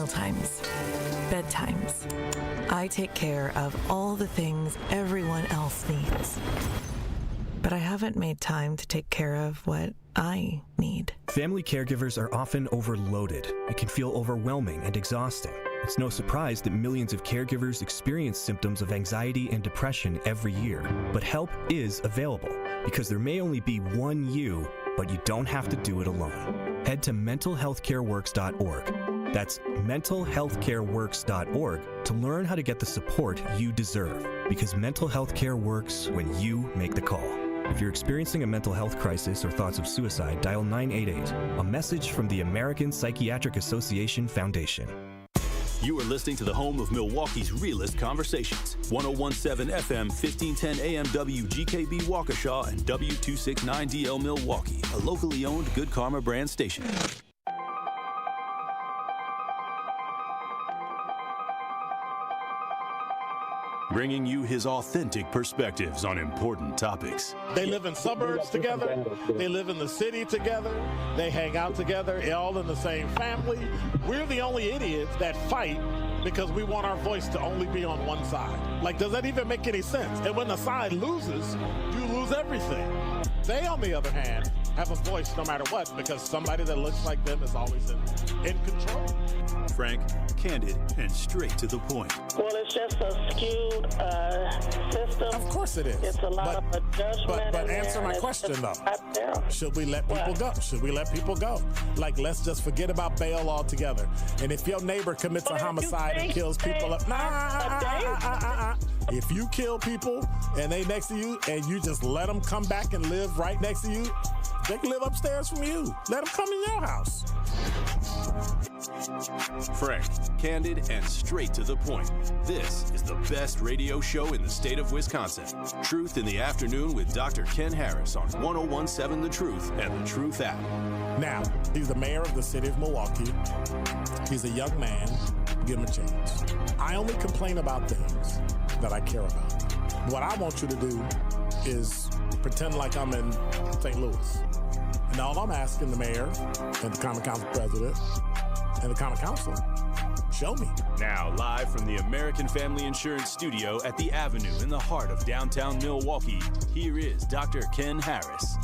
mealtimes, bedtimes. I take care of all the things everyone else needs. But I haven't made time to take care of what I need. Family caregivers are often overloaded. It can feel overwhelming and exhausting. It's no surprise that millions of caregivers experience symptoms of anxiety and depression every year. But help is available, because there may only be one you, but you don't have to do it alone. Head to mentalhealthcareworks.org. That's mentalhealthcareworks.org to learn how to get the support you deserve, because mental health care works when you make the call. If you're experiencing a mental health crisis or thoughts of suicide, dial 988, a message from the American Psychiatric Association Foundation. You are listening to the home of Milwaukee's realest conversations. 1017 FM, 1510 AM WGKB Waukesha and W269DL Milwaukee, a locally owned Good Karma brand station. Bringing you his authentic perspectives on important topics. They live in suburbs together. They live in the city together. They hang out together, all in the same family. We're the only idiots that fight because we want our voice to only be on one side. Like, does that even make any sense? And when the side loses, you lose everything. They, on the other hand, have a voice no matter what, because somebody that looks like them is always in control. Frank, candid, and straight to the point. Well, it's just a skewed system. Of course it is. It's a lot of judgment. But answer my question, though. Should we let people go? Should we let people go? Like, let's just forget about bail altogether. And if your neighbor commits a homicide and kills people up, if you kill people and they next to you and you just let them come back and live right next to you, they can live upstairs from you. Let them come in your house. Frank, candid, and straight to the point. This is the best radio show in the state of Wisconsin. Truth in the Afternoon with Dr. Ken Harris on 1017 The Truth and The Truth app. Now, he's the mayor of the city of Milwaukee. He's a young man. Give him a chance. I only complain about things that I care about. What I want you to do is pretend like I'm in St. Louis. And all I'm asking the mayor and the Common Council president and the Common Council, show me. Now, live from the American Family Insurance Studio at the Avenue in the heart of downtown Milwaukee, here is Dr. Ken Harris.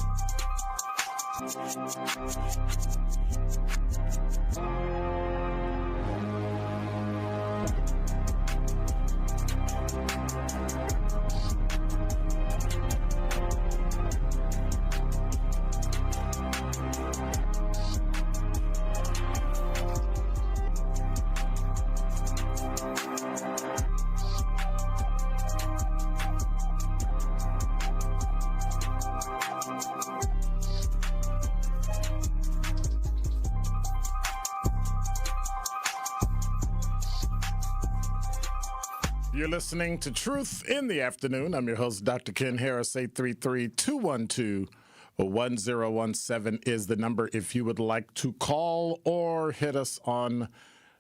You're listening to Truth in the Afternoon. I'm your host, Dr. Ken Harris. 833-212-1017 is the number if you would like to call or hit us on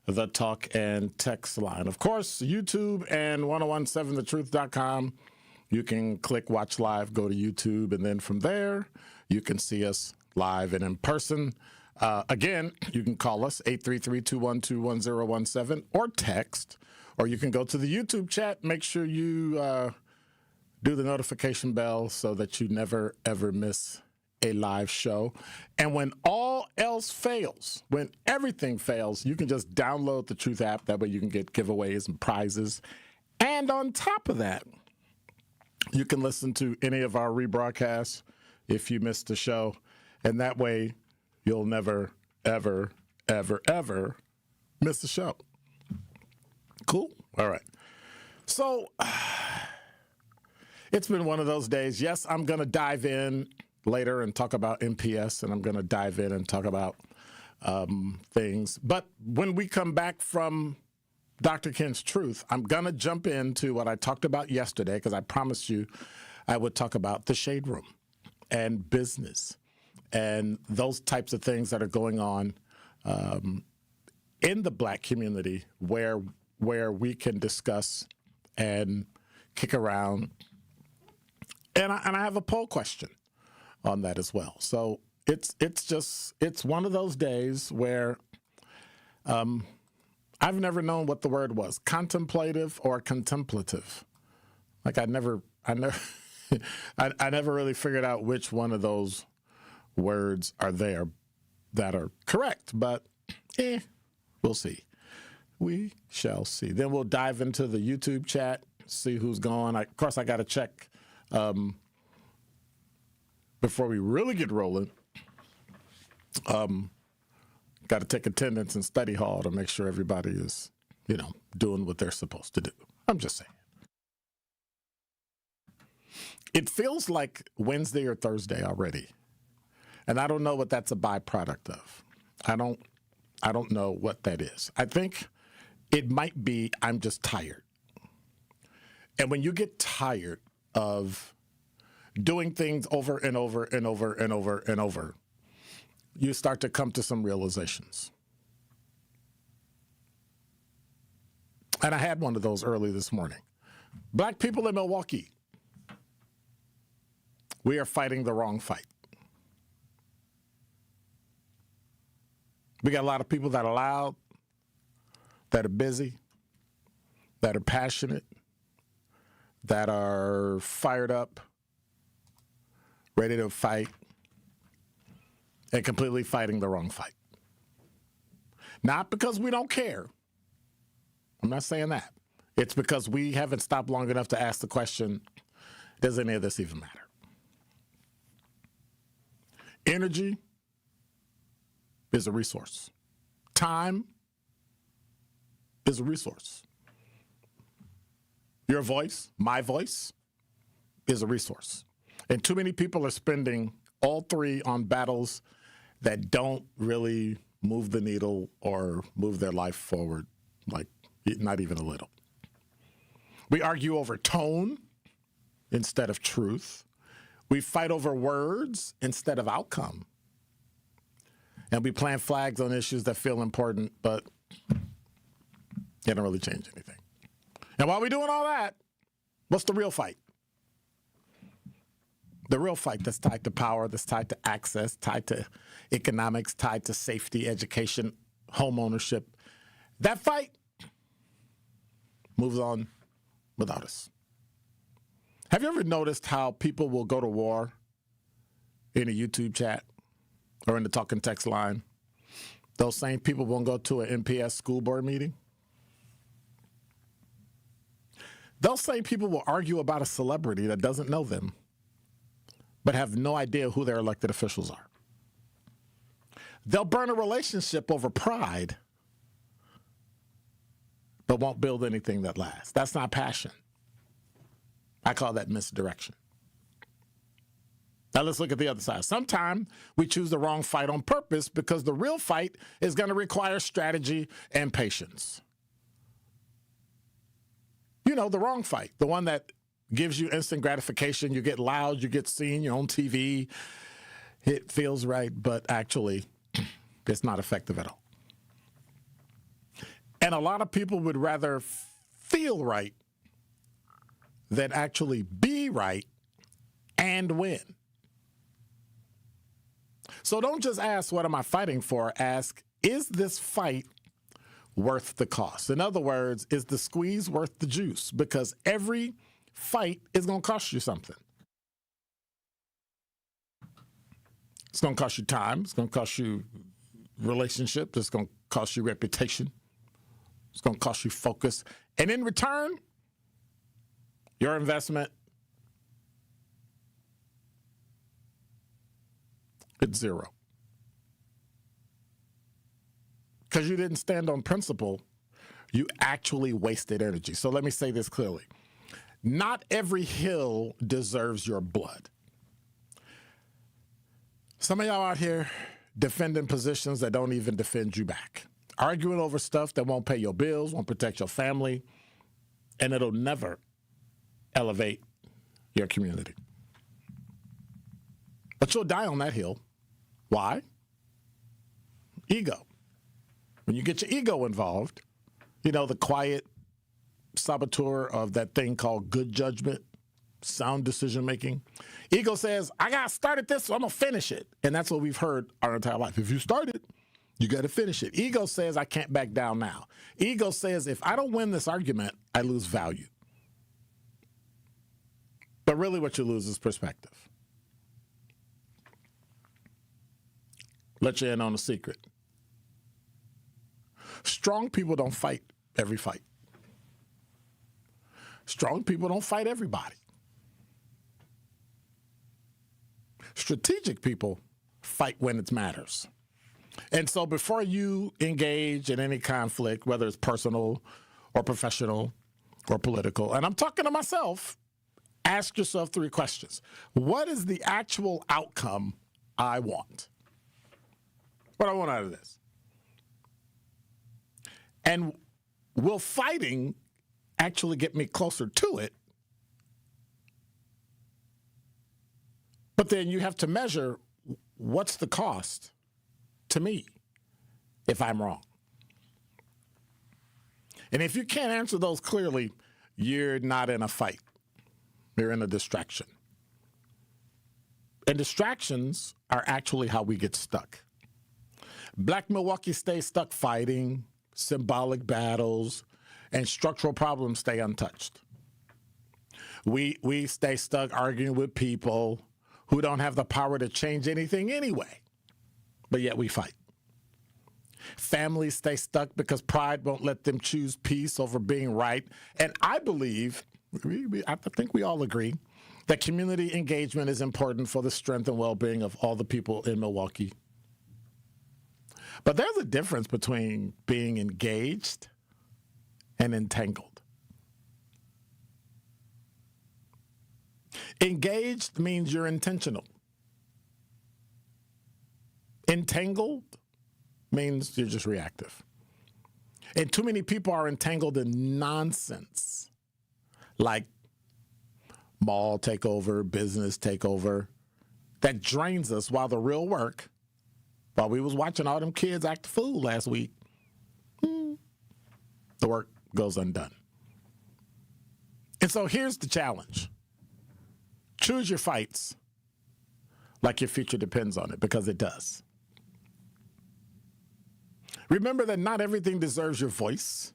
the talk and text line. Of course, YouTube and 1017thetruth.com. You can click Watch Live, go to YouTube, and then from there, you can see us live and in person. Again, you can call us, 833-212-1017, or text. Or you can go to the YouTube chat. Make sure you do the notification bell so that you never, ever miss a live show. And when all else fails, when everything fails, you can just download the Truth app. That way you can get giveaways and prizes. And on top of that, you can listen to any of our rebroadcasts if you missed the show. And that way you'll never, ever, ever, ever miss the show. Cool. All right. So it's been one of those days. Yes, I'm going to dive in later and talk about MPS, and I'm going to dive in and talk about things. But when we come back from Dr. Ken's Truth, I'm going to jump into what I talked about yesterday, because I promised you I would talk about the shade room and business and those types of things that are going on in the Black community where we can discuss and kick around. And I have a poll question on that as well. So it's one of those days where I've never known what the word was, contemplative or contemplative. Like I never I never really figured out which one of those words are there that are correct, but we'll see. We shall see. Then we'll dive into the YouTube chat, see who's going. Of course, I got to check before we really get rolling. Got to take attendance in study hall to make sure everybody is, doing what they're supposed to do. I'm just saying. It feels like Wednesday or Thursday already, and I don't know what that's a byproduct of. I don't know what that is. I think it might be I'm just tired. And when you get tired of doing things over and over and over and over and over, you start to come to some realizations. And I had one of those early this morning. Black people in Milwaukee, we are fighting the wrong fight. We got a lot of people that are loud, that are busy, that are passionate, that are fired up, ready to fight, and completely fighting the wrong fight. Not because we don't care. I'm not saying that. It's because we haven't stopped long enough to ask the question, does any of this even matter? Energy is a resource. Time is a resource. Your voice, my voice, is a resource. And too many people are spending all three on battles that don't really move the needle or move their life forward, like not even a little. We argue over tone instead of truth. We fight over words instead of outcome. And we plant flags on issues that feel important, but they don't really change anything. And while we're doing all that, what's the real fight? The real fight that's tied to power, that's tied to access, tied to economics, tied to safety, education, home ownership. That fight moves on without us. Have you ever noticed how people will go to war in a YouTube chat or in the talking text line? Those same people won't go to an MPS school board meeting. Those same people will argue about a celebrity that doesn't know them, but have no idea who their elected officials are. They'll burn a relationship over pride, but won't build anything that lasts. That's not passion. I call that misdirection. Now let's look at the other side. Sometimes we choose the wrong fight on purpose because the real fight is going to require strategy and patience. The wrong fight, the one that gives you instant gratification. You get loud, you get seen, you're on TV. It feels right, but actually, it's not effective at all. And a lot of people would rather feel right than actually be right and win. So don't just ask, what am I fighting for? Ask, is this fight worth the cost? In other words, is the squeeze worth the juice? Because every fight is going to cost you something. It's going to cost you time. It's going to cost you relationships. It's going to cost you reputation. It's going to cost you focus. And in return, your investment, it's zero. Because you didn't stand on principle, you actually wasted energy. So let me say this clearly. Not every hill deserves your blood. Some of y'all out here defending positions that don't even defend you back. Arguing over stuff that won't pay your bills, won't protect your family, and it'll never elevate your community. But you'll die on that hill. Why? Ego. When you get your ego involved, the quiet saboteur of that thing called good judgment, sound decision making. Ego says, I got started this, so I'm going to finish it. And that's what we've heard our entire life. If you start it, You got to finish it. Ego says, I can't back down now. Ego says, if I don't win this argument, I lose value. But really what you lose is perspective. Let you in on a secret. Strong people don't fight every fight. Strong people don't fight everybody. Strategic people fight when it matters. And so before you engage in any conflict, whether it's personal or professional or political, and I'm talking to myself, ask yourself 3 questions. What is the actual outcome I want? What do I want out of this? And will fighting actually get me closer to it? But then you have to measure what's the cost to me if I'm wrong. And if you can't answer those clearly, you're not in a fight. You're in a distraction. And distractions are actually how we get stuck. Black Milwaukee stays stuck fighting, symbolic battles, and structural problems stay untouched. We stay stuck arguing with people who don't have the power to change anything anyway, but yet we fight. Families stay stuck because pride won't let them choose peace over being right. And I believe, I think we all agree, that community engagement is important for the strength and well-being of all the people in Milwaukee. But there's a difference between being engaged and entangled. Engaged means you're intentional. Entangled means you're just reactive. And too many people are entangled in nonsense, like mall takeover, business takeover, that drains us while the real work, while we was watching all them kids act a fool last week, the work goes undone. And so here's the challenge. Choose your fights like your future depends on it, because it does. Remember that not everything deserves your voice.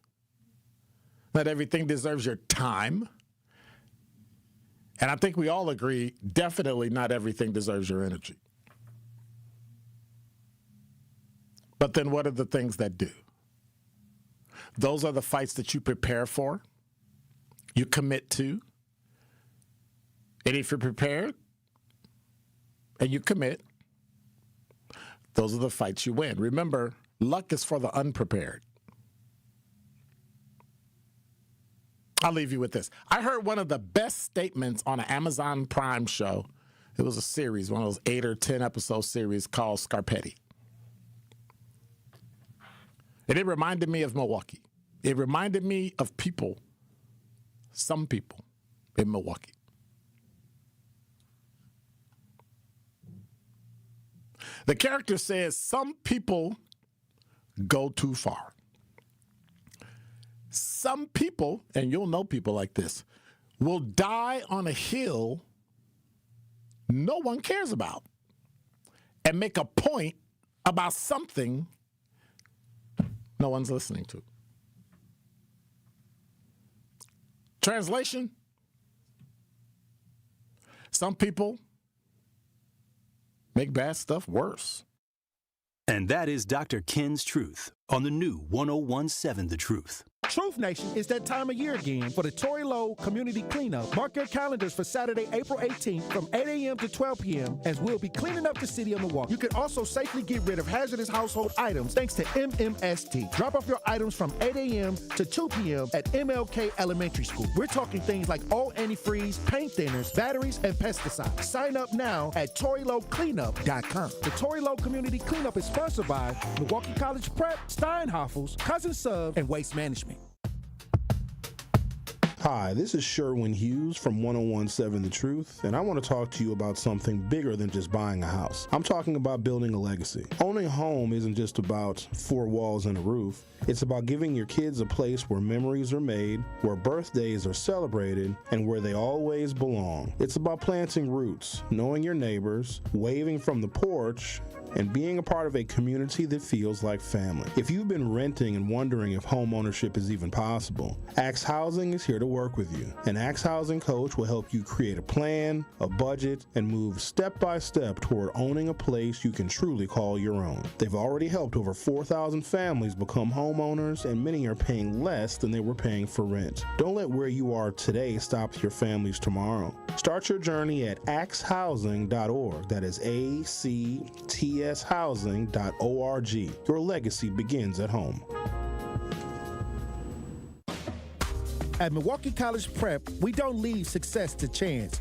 Not everything deserves your time. And I think we all agree, definitely not everything deserves your energy. But then what are the things that do? Those are the fights that you prepare for, you commit to. And if you're prepared and you commit, those are the fights you win. Remember, luck is for the unprepared. I'll leave you with this. I heard one of the best statements on an Amazon Prime show. It was a series, one of those 8 or 10 episode series called Scarpetti. And it reminded me of Milwaukee. It reminded me of people, some people in Milwaukee. The character says some people go too far. Some people, and you'll know people like this, will die on a hill no one cares about and make a point about something no one's listening to. Translation: some people make bad stuff worse. And that is Dr. Ken's Truth on the new 101.7 The Truth. Truth Nation, it's that time of year again for the Tory Lowe Community Cleanup. Mark your calendars for Saturday, April 18th from 8 a.m. to 12 p.m. as we'll be cleaning up the city of Milwaukee. You can also safely get rid of hazardous household items thanks to MMST. Drop off your items from 8 a.m. to 2 p.m. at MLK Elementary School. We're talking things like all antifreeze, paint thinners, batteries, and pesticides. Sign up now at ToryLoweCleanup.com. The Tory Lowe Community Cleanup is sponsored by Milwaukee College Prep, Steinhoffels, Cousin Sub, and Waste Management. Hi, this is Sherwin Hughes from 101.7 The Truth, and I want to talk to you about something bigger than just buying a house. I'm talking about building a legacy. Owning a home isn't just about 4 walls and a roof. It's about giving your kids a place where memories are made, where birthdays are celebrated, and where they always belong. It's about planting roots, knowing your neighbors, waving from the porch, and being a part of a community that feels like family. If you've been renting and wondering if home ownership is even possible, Axe Housing is here to work with you. An Axe Housing coach will help you create a plan, a budget, and move step by step toward owning a place you can truly call your own. They've already helped over 4,000 families become homeowners, and many are paying less than they were paying for rent. Don't let where you are today stop your family's tomorrow. Start your journey at axehousing.org. That is ACTS housing.org. Your legacy begins at home. At Milwaukee College Prep, we don't leave success to chance.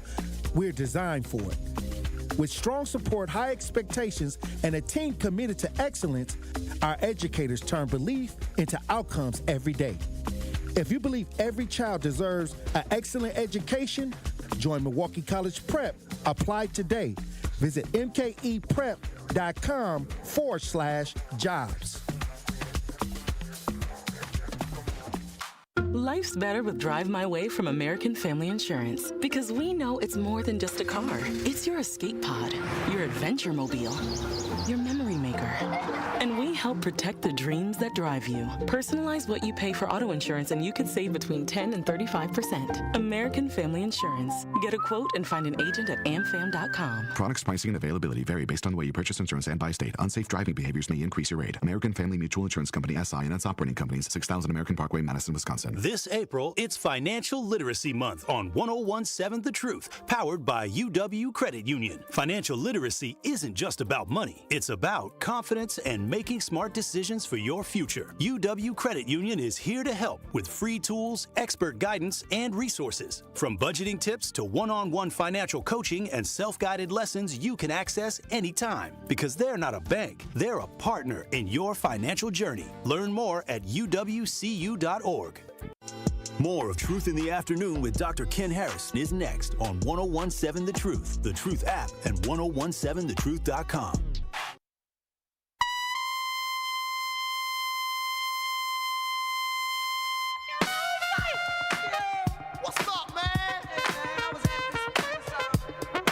We're designed for it. With strong support, high expectations, and a team committed to excellence, our educators turn belief into outcomes every day. If you believe every child deserves an excellent education, join Milwaukee College Prep. Apply today. Visit mkeprep.com/jobs. Life's better with Drive My Way from American Family Insurance, because we know it's more than just a car. It's your escape pod, your adventure mobile, your memory maker. And we help protect the dreams that drive you. Personalize what you pay for auto insurance and you could save between 10 and 35%. American Family Insurance. Get a quote and find an agent at amfam.com. Products, pricing, and availability vary based on the way you purchase insurance and by state. Unsafe driving behaviors may increase your rate. American Family Mutual Insurance Company, SI, and its operating companies, 6000 American Parkway, Madison, Wisconsin. This April, it's Financial Literacy Month on 1017 The Truth, powered by UW Credit Union. Financial literacy isn't just about money. It's about confidence and making smart decisions for your future. UW Credit Union is here to help with free tools, expert guidance, and resources. From budgeting tips to one-on-one financial coaching and self-guided lessons you can access anytime. Because they're not a bank, they're a partner in your financial journey. Learn more at uwcu.org. More of Truth in the Afternoon with Dr. Ken Harrison is next on 1017 The Truth, The Truth app, and 1017thetruth.com. What's up, man?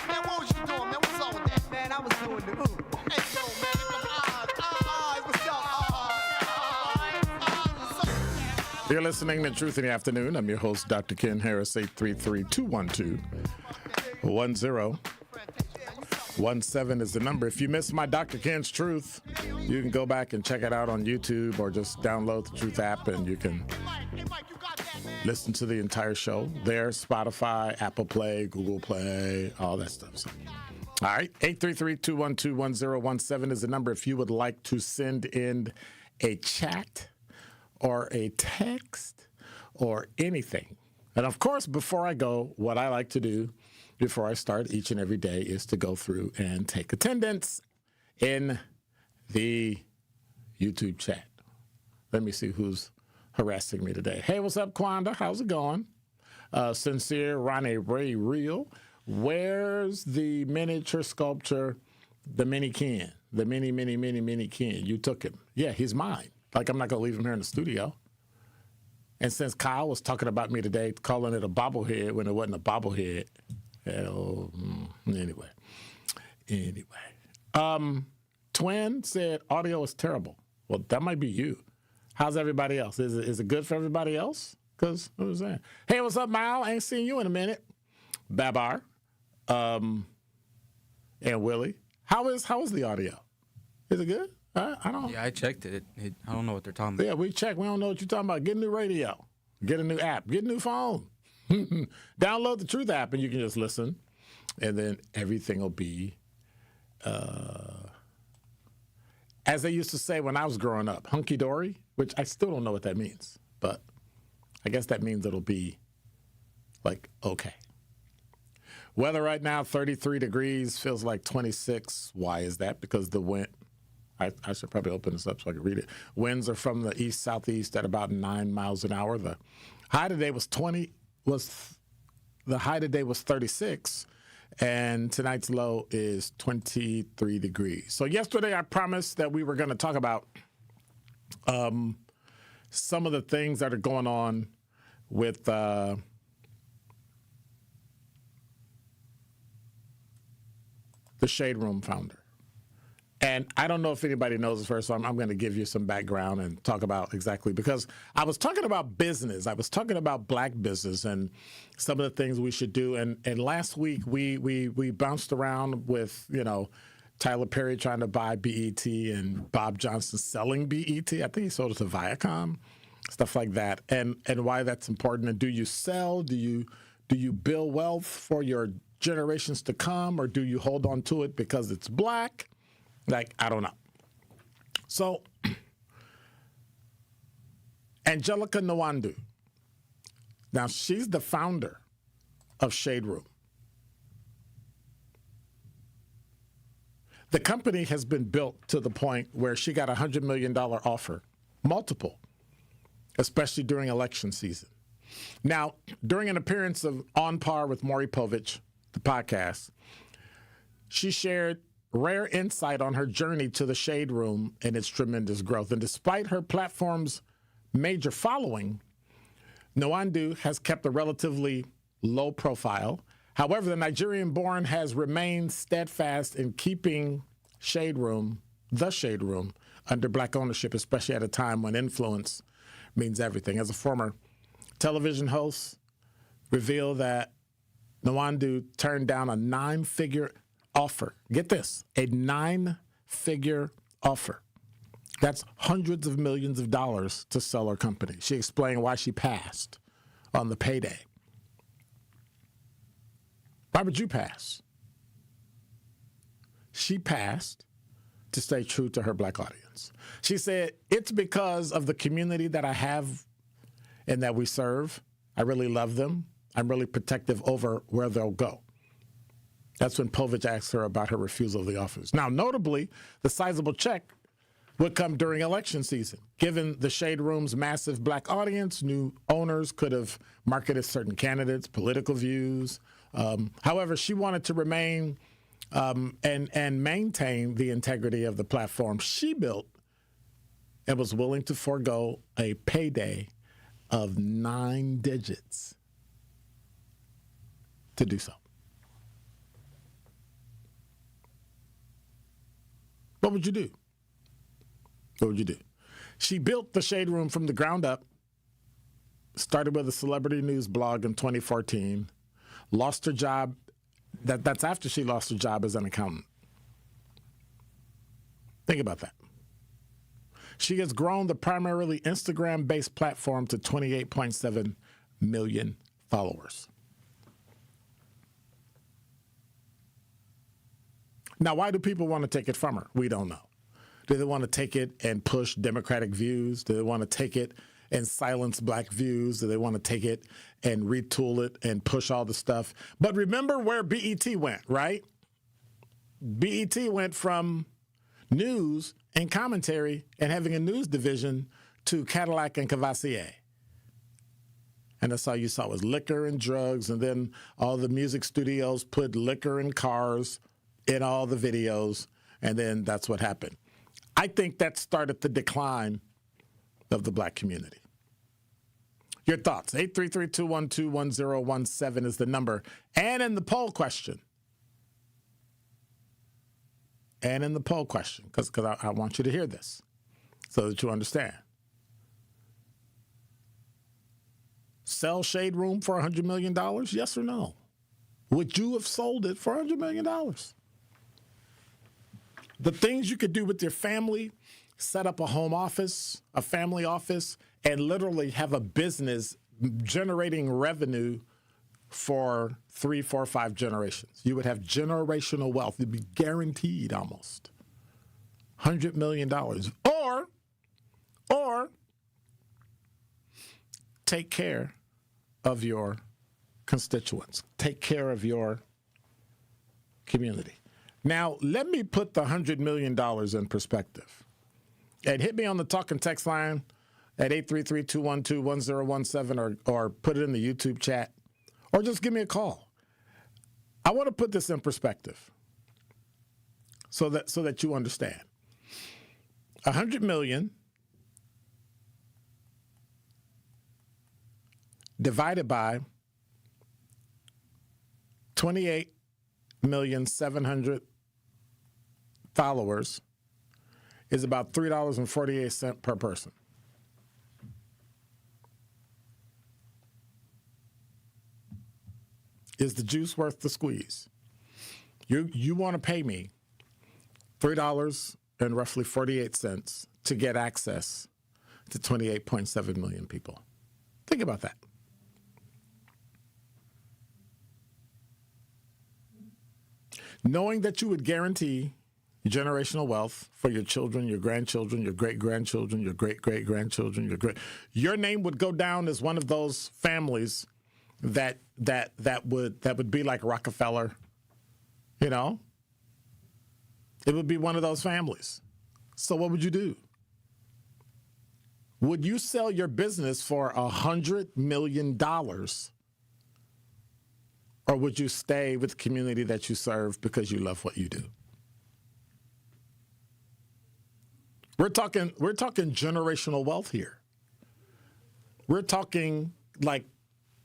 Man, what was you doing, man? What's up with that? Man, I was doing the ooh. Hey, yo, man, look at the eyes. What's up? You're listening to Truth in the Afternoon. I'm your host, Dr. Ken Harris, 833-212-1017 is the number. If you missed my Dr. Ken's Truth, you can go back and check it out on YouTube or just download the Truth app and you can listen to the entire show there. Spotify, Apple Play, Google Play, all that stuff. So, all right, 833-212-1017 is the number if you would like to send in a chat or a text or anything. And of course, before I go, what I like to do before I start each and every day is to go through and take attendance in the YouTube chat. Let me see who's harassing me today. Hey, what's up, Quanda? How's it going? Sincere Ronnie Ray Real. Where's the miniature sculpture, the mini Ken? The mini Ken. You took him. Yeah, he's mine. Like, I'm not going to leave him here in the studio. And since Kyle was talking about me today, calling it a bobblehead when it wasn't a bobblehead. Anyway. Twin said audio is terrible. Well, that might be you. How's everybody else? Is it good for everybody else? Because, what was that? Hey, what's up, Mal? I ain't seen you in a minute. Babar. And Willie. How is the audio? Is it good? I don't. Yeah, I checked it. I don't know what they're talking about. Yeah, we checked. We don't know what you're talking about. Get a new radio. Get a new app. Get a new phone. Download the Truth app and you can just listen. And then everything will be, as they used to say when I was growing up, hunky-dory, which I still don't know what that means. But I guess that means it'll be, like, okay. Weather right now, 33 degrees, feels like 26. Why is that? Because the wind. I should probably open this up so I can read it. Winds are from the east-southeast at about 9 miles an hour. The high today was 36, and tonight's low is 23 degrees. So yesterday I promised that we were going to talk about some of the things that are going on with the Shade Room founder. And I don't know if anybody knows this first, so I'm going to give you some background and talk about exactly, because I was talking about business. I was talking about black business and some of the things we should do. And last week we bounced around with, Tyler Perry trying to buy BET and Bob Johnson selling BET. I think he sold it to Viacom, stuff like that, and why that's important. And do you sell? Do you build wealth for your generations to come, or do you hold on to it because it's black? Like, I don't know. So, Angelica Nwandu. Now, she's the founder of Shade Room. The company has been built to the point where she got a $100 million offer, multiple, especially during election season. Now, during an appearance of On Par with Maury Povich, the podcast, she shared rare insight on her journey to the Shade Room and its tremendous growth. And despite her platform's major following, Nwandu has kept a relatively low profile. However, the Nigerian-born has remained steadfast in keeping the Shade Room, under black ownership, especially at a time when influence means everything. As a former television host, revealed that Nwandu turned down a 9-figure offer. Get this, a 9-figure offer. That's hundreds of millions of dollars to sell her company. She explained why she passed on the payday. Why would you pass? She passed to stay true to her black audience. She said, it's because of the community that I have and that we serve. I really love them. I'm really protective over where they'll go. That's when Povich asked her about her refusal of the offers. Now, notably, the sizable check would come during election season. Given the Shade Room's massive black audience, new owners could have marketed certain candidates, political views. However, she wanted to remain and maintain the integrity of the platform she built and was willing to forego a payday of 9 digits to do so. What would you do? What would you do? She built the Shade Room from the ground up, started with a celebrity news blog in 2014, lost her job. That's after she lost her job as an accountant. Think about that. She has grown the primarily Instagram-based platform to 28.7 million followers. Now, why do people want to take it from her? We don't know. Do they want to take it and push Democratic views? Do they want to take it and silence black views? Do they want to take it and retool it and push all the stuff? But remember where BET went, right? BET went from news and commentary and having a news division to Cadillac and Cavassier. And that's all you saw was liquor and drugs, and then all the music studios put liquor and cars in all the videos, and then that's what happened. I think that started the decline of the black community. Your thoughts, 833-212-1017 is the number. And in the poll question, because I want you to hear this so that you understand. Sell Shade Room for $100 million, yes or no? Would you have sold it for $100 million? The things you could do with your family, set up a home office, a family office, and literally have a business generating revenue for 3, 4, 5 generations. You would have generational wealth. It'd be guaranteed almost. $100 million. Or take care of your constituents. Take care of your community. Now, let me put the $100 million in perspective. And hit me on the talk and text line at 833-212-1017 or put it in the YouTube chat or just give me a call. I want to put this in perspective so that you understand. $100 million divided by 28,700,000 followers is about $3.48 per person. Is the juice worth the squeeze? You want to pay me $3.48 to get access to 28.7 million people. Think about that. Knowing that you would guarantee generational wealth for your children, your grandchildren, your great-grandchildren, your great-great-grandchildren, your name would go down as one of those families that would be like Rockefeller, you know? It would be one of those families. So what would you do? Would you sell your business for $100 million? Or would you stay with the community that you serve because you love what you do? We're talking generational wealth here. We're talking like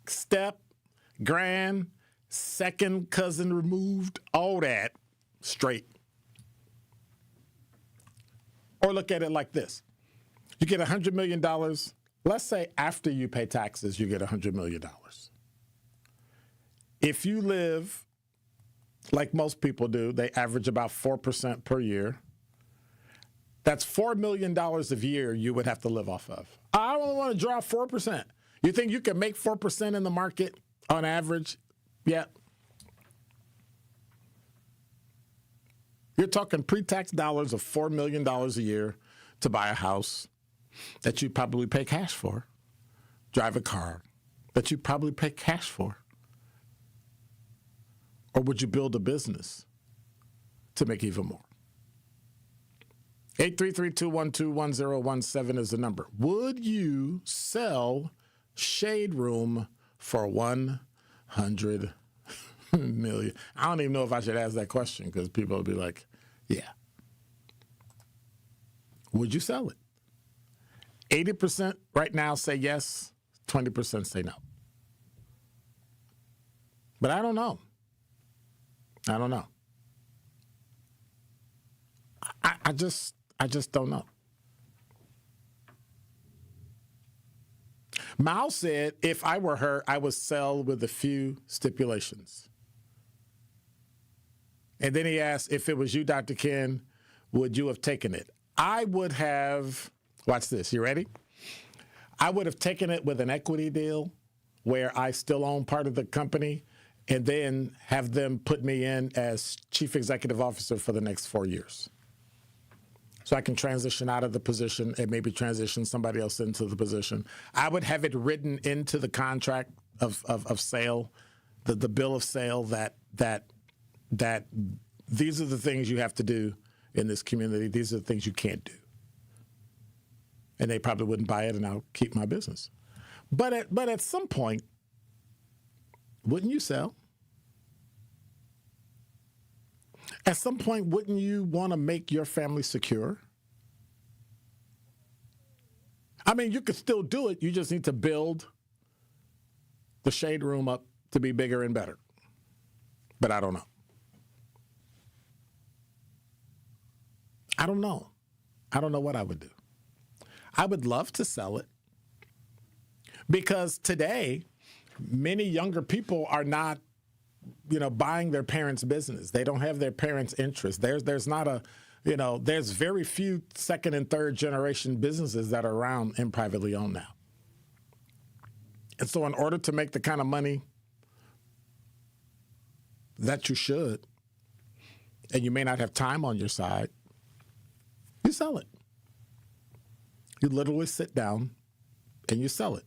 step, grand, second cousin removed, all that straight. Or look at it like this. You get $100 million. Let's say after you pay taxes, you get $100 million. If you live like most people do, they average about 4% per year. That's $4 million a year you would have to live off of. I don't want to drop 4%. You think you can make 4% in the market on average? Yeah. You're talking pre-tax dollars of $4 million a year to buy a house that you probably pay cash for, drive a car that you probably pay cash for. Or would you build a business to make even more? 833-212-1017 is the number. Would you sell Shade Room for $100 million? I don't even know if I should ask that question because people will be like, yeah. Would you sell it? 80% right now say yes, 20% say no. But I don't know. I don't know. I just don't know. Mao said, if I were her, I would sell with a few stipulations. And then he asked, if it was you, Dr. Ken, would you have taken it? I would have, watch this, you ready? I would have taken it with an equity deal where I still own part of the company and then have them put me in as chief executive officer for the next 4 years. So I can transition out of the position and maybe transition somebody else into the position. I would have it written into the contract of sale, the bill of sale that these are the things you have to do in this community. These are the things you can't do. And they probably wouldn't buy it, and I'll keep my business. But at some point, wouldn't you sell? At some point, wouldn't you want to make your family secure? I mean, you could still do it. You just need to build the Shade Room up to be bigger and better. But I don't know. I don't know. I don't know what I would do. I would love to sell it because today, many younger people are not, buying their parents' business. They don't have their parents' interest. There's not a, there's very few second and third generation businesses that are around and privately owned now. And so in order to make the kind of money that you should, and you may not have time on your side, you sell it. You literally sit down and you sell it.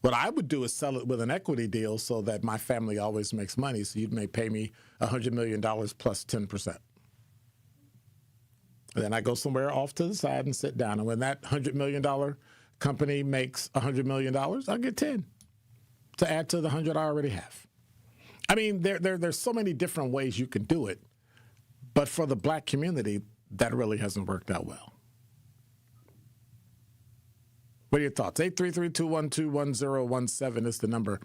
What I would do is sell it with an equity deal so that my family always makes money. So you may pay me $100 million plus 10%. And then I go somewhere off to the side and sit down. And when that $100 million company makes $100 million, I'll get 10 to add to the 100 I already have. I mean, there's so many different ways you can do it. But for the black community, that really hasn't worked out well. What are your thoughts? 833-212-1017 is the number.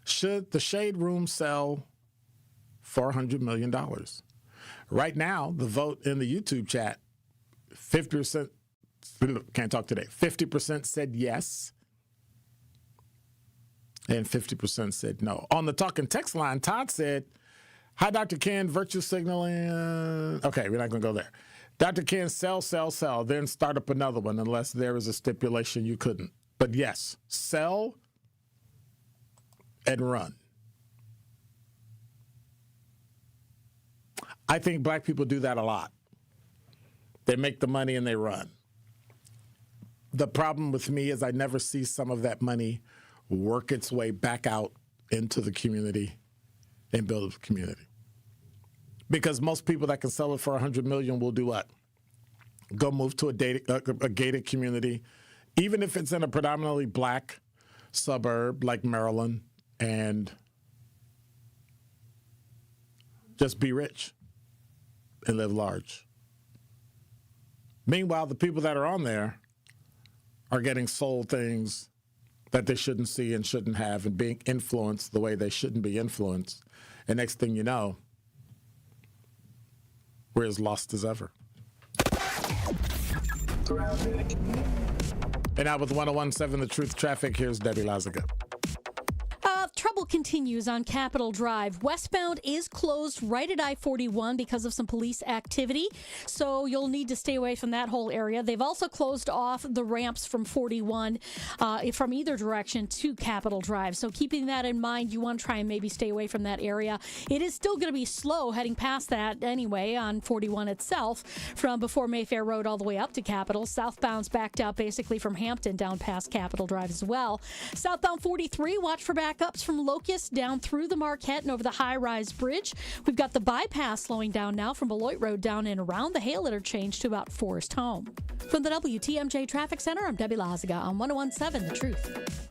Should the Shade Room sell for $100 million? Right now, the vote in the YouTube chat 50%, can't talk today, 50% said yes, and 50% said no. On the talk and text line, Todd said, hi, Dr. Ken, virtue signaling. Okay, we're not going to go there. Dr. Ken, sell, then start up another one unless there is a stipulation you couldn't. But yes, sell and run. I think black people do that a lot. They make the money and they run. The problem with me is I never see some of that money work its way back out into the community and build a community. Because most people that can sell it for $100 million will do what? Go move to a gated community, even if it's in a predominantly black suburb like Maryland, and just be rich and live large. Meanwhile, the people that are on there are getting sold things that they shouldn't see and shouldn't have, and being influenced the way they shouldn't be influenced. And next thing you know, we're as lost as ever. And now with 101.7 The Truth Traffic, here's Debbie Lazaga. Trouble continues on Capitol Drive. Westbound is closed right at I-41 because of some police activity, so you'll need to stay away from that whole area. They've also closed off the ramps from 41 from either direction to Capitol Drive, so keeping that in mind, you want to try and maybe stay away from that area. It is still going to be slow heading past that anyway on 41 itself, from before Mayfair Road all the way up to Capitol. Southbound's backed out basically from Hampton down past Capitol Drive as well. Southbound 43, watch for backups from Locust down through the Marquette and over the high-rise bridge. We've got the bypass slowing down now from Beloit Road down and around the Hale interchange to about Forest Home. From the WTMJ Traffic Center, I'm Debbie Lazaga on 101.7 The Truth.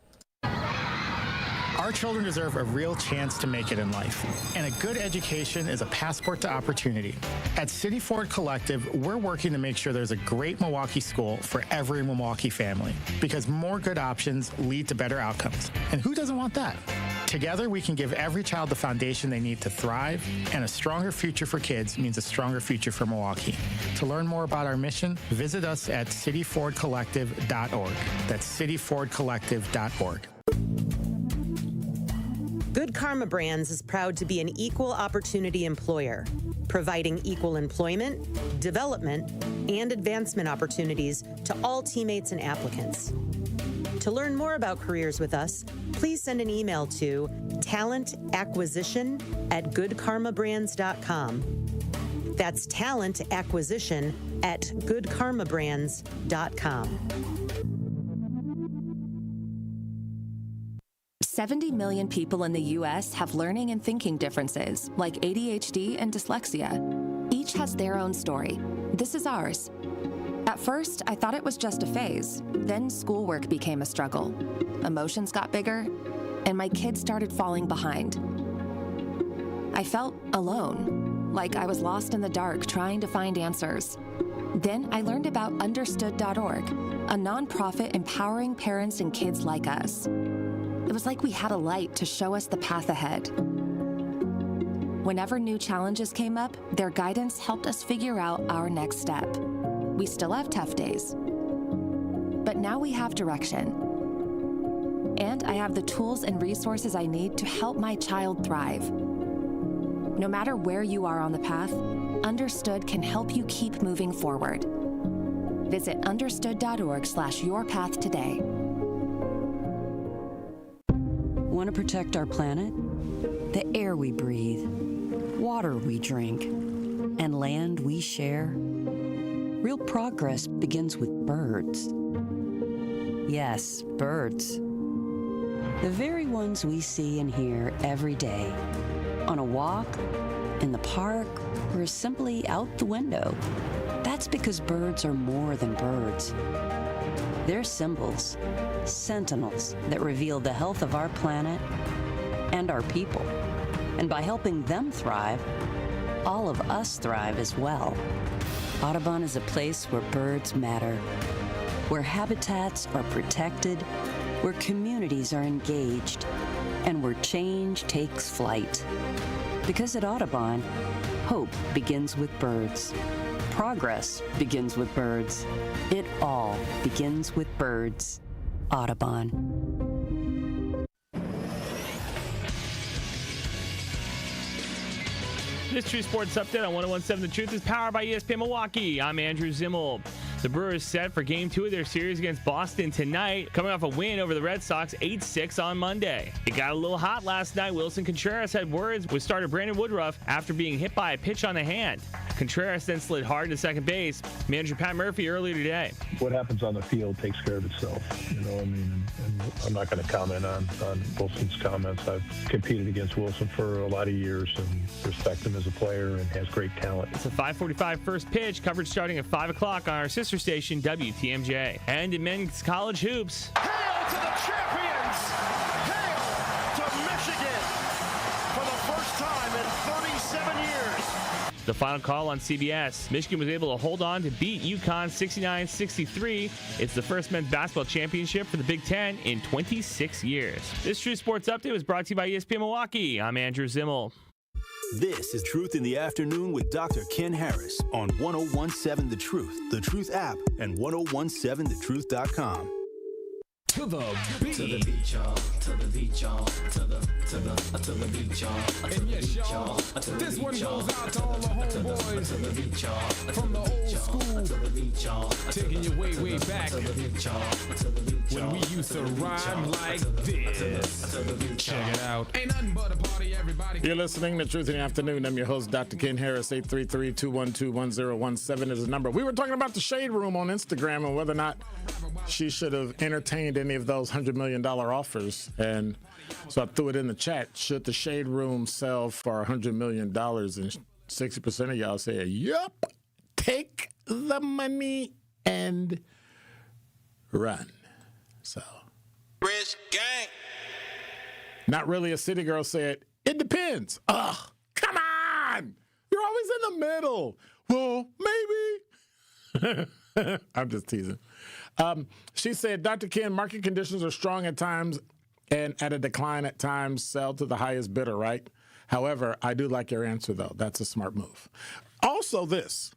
Our children deserve a real chance to make it in life, and a good education is a passport to opportunity. At City Ford Collective, we're working to make sure there's a great Milwaukee school for every Milwaukee family, because more good options lead to better outcomes. And who doesn't want that? Together, we can give every child the foundation they need to thrive, and a stronger future for kids means a stronger future for Milwaukee. To learn more about our mission, visit us at cityfordcollective.org. That's cityfordcollective.org. Good Karma Brands is proud to be an equal opportunity employer, providing equal employment, development, and advancement opportunities to all teammates and applicants. To learn more about careers with us, please send an email to talentacquisition@goodkarmabrands.com. That's talentacquisition@goodkarmabrands.com. 70 million people in the U.S. have learning and thinking differences, like ADHD and dyslexia. Each has their own story. This is ours. At first, I thought it was just a phase. Then schoolwork became a struggle. Emotions got bigger, and my kids started falling behind. I felt alone, like I was lost in the dark trying to find answers. Then I learned about Understood.org, a nonprofit empowering parents and kids like us. It was like we had a light to show us the path ahead. Whenever new challenges came up, their guidance helped us figure out our next step. We still have tough days, but now we have direction. And I have the tools and resources I need to help my child thrive. No matter where you are on the path, Understood can help you keep moving forward. Visit understood.org/yourpath today. Want to protect our planet? The air we breathe, water we drink, and land we share? Real progress begins with birds. Yes, birds. The very ones we see and hear every day. On a walk, in the park, or simply out the window. That's because birds are more than birds. They're symbols, sentinels that reveal the health of our planet and our people. And by helping them thrive, all of us thrive as well. Audubon is a place where birds matter, where habitats are protected, where communities are engaged, and where change takes flight. Because at Audubon, hope begins with birds. progress begins with birds. It all begins with birds. Audubon. This True Sports Update on 101.7 The Truth is powered by ESPN Milwaukee. I'm Andrew Zimmel. The Brewers set for Game 2 of their series against Boston tonight, coming off a win over the Red Sox 8-6 on Monday. It got a little hot last night. Wilson Contreras had words with starter Brandon Woodruff after being hit by a pitch on the hand. Contreras then slid hard to second base. Manager Pat Murphy earlier today. What happens on the field takes care of itself. You know what I mean? And I'm not going to comment on Wilson's comments. I've competed against Wilson for a lot of years and respect him as a player and has great talent. It's a 5:45 first pitch, coverage starting at 5 o'clock on our sister station, WTMJ. And in men's college hoops. Hail to the champions! Hail to Michigan for the first time in 37 years. The final call on CBS. Michigan was able to hold on to beat UConn 69-63. It's the first men's basketball championship for the Big Ten in 26 years. This True Sports Update was brought to you by ESPN Milwaukee. I'm Andrew Zimmel. This is Truth in the Afternoon with Dr. Ken Harris on 101.7 The Truth app, and 1017thetruth.com. To the beat. To the beat, y'all. To the beat, y'all. To the beat, y'all. And yes, y'all. This one goes out to all the homeboys from the old school, taking you way, way back when we used to rhyme like this. Check it out. Ain't nothing but a party, everybody. You're listening to Truth in the Afternoon. I'm your host, Dr. Ken Harris. 833-212-1017 is the number. We were talking about the Shade Room on Instagram and whether or not she should have entertained any of those $100 million offers. And so I threw it in the chat. Should the Shade Room sell for $100 million? And 60% of y'all say, yup, take the money and run. So. Rich gang. Not really a city girl said, it depends. Ugh, come on. You're always in the middle. Well, maybe. I'm just teasing. She said, Dr. Ken, market conditions are strong at times and at a decline at times. Sell to the highest bidder, right? However, I do like your answer, though. That's a smart move. Also this.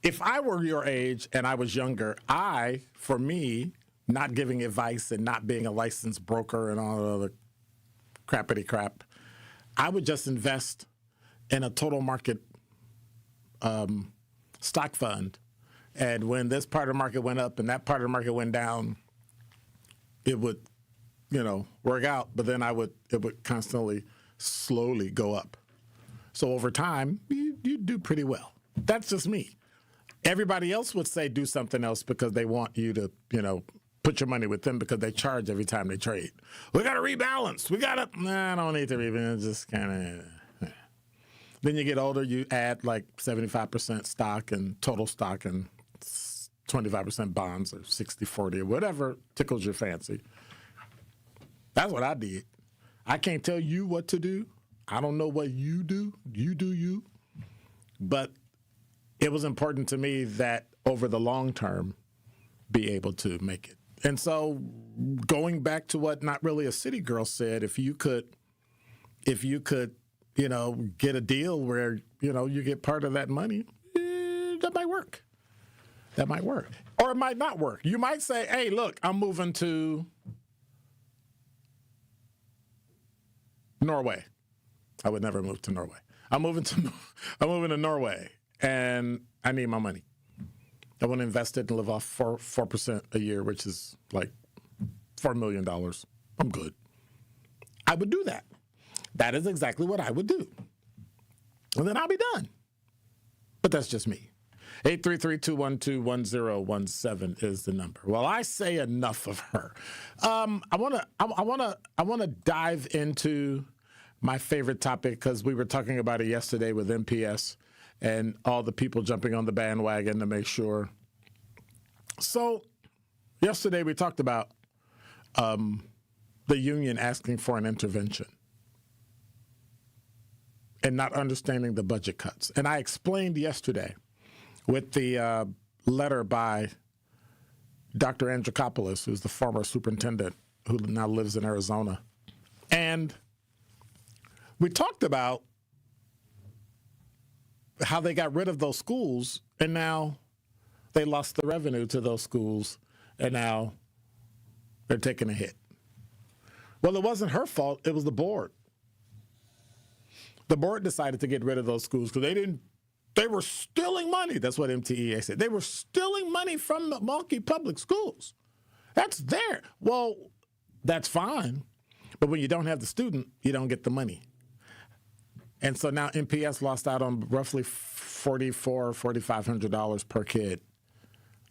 If I were your age and I was younger, for me, not giving advice and not being a licensed broker and all the other crappity crap, I would just invest in a total market stock fund. And when this part of the market went up and that part of the market went down, it would, work out. But then it would constantly, slowly go up. So over time, you do pretty well. That's just me. Everybody else would say do something else because they want you to, put your money with them because they charge every time they trade. We got to rebalance. I don't need to rebalance. Just kind of. Then you get older, you add like 75% stock and total stock and 25% bonds or 60-40 or whatever tickles your fancy. That's what I did. I can't tell you what to do. I don't know what you do. You do you. But it was important to me that over the long term, be able to make it. And so going back to what Not Really a City Girl said, if you could, get a deal where, you get part of that money, that might work. That might work. Or it might not work. You might say, hey, look, I'm moving to Norway. I would never move to Norway. I'm moving to Norway, and I need my money. I want to invest it and live off 4% a year, which is like $4 million. I'm good. I would do that. That is exactly what I would do. And then I'll be done. But that's just me. 833-212-1017 is the number. Well, I say enough of her. I want to dive into my favorite topic because we were talking about it yesterday with MPS and all the people jumping on the bandwagon to make sure. So yesterday we talked about the union asking for an intervention and not understanding the budget cuts. And I explained yesterday with the letter by Dr. Andrikopoulos, who's the former superintendent who now lives in Arizona. And we talked about how they got rid of those schools, and now they lost the revenue to those schools, and now they're taking a hit. Well, it wasn't her fault. It was the board. The board decided to get rid of those schools because they were stealing money. That's what MTEA said. They were stealing money from the Milwaukee public schools. That's there. Well, that's fine. But when you don't have the student, you don't get the money. And so now MPS lost out on roughly $4,400, $4,500 per kid.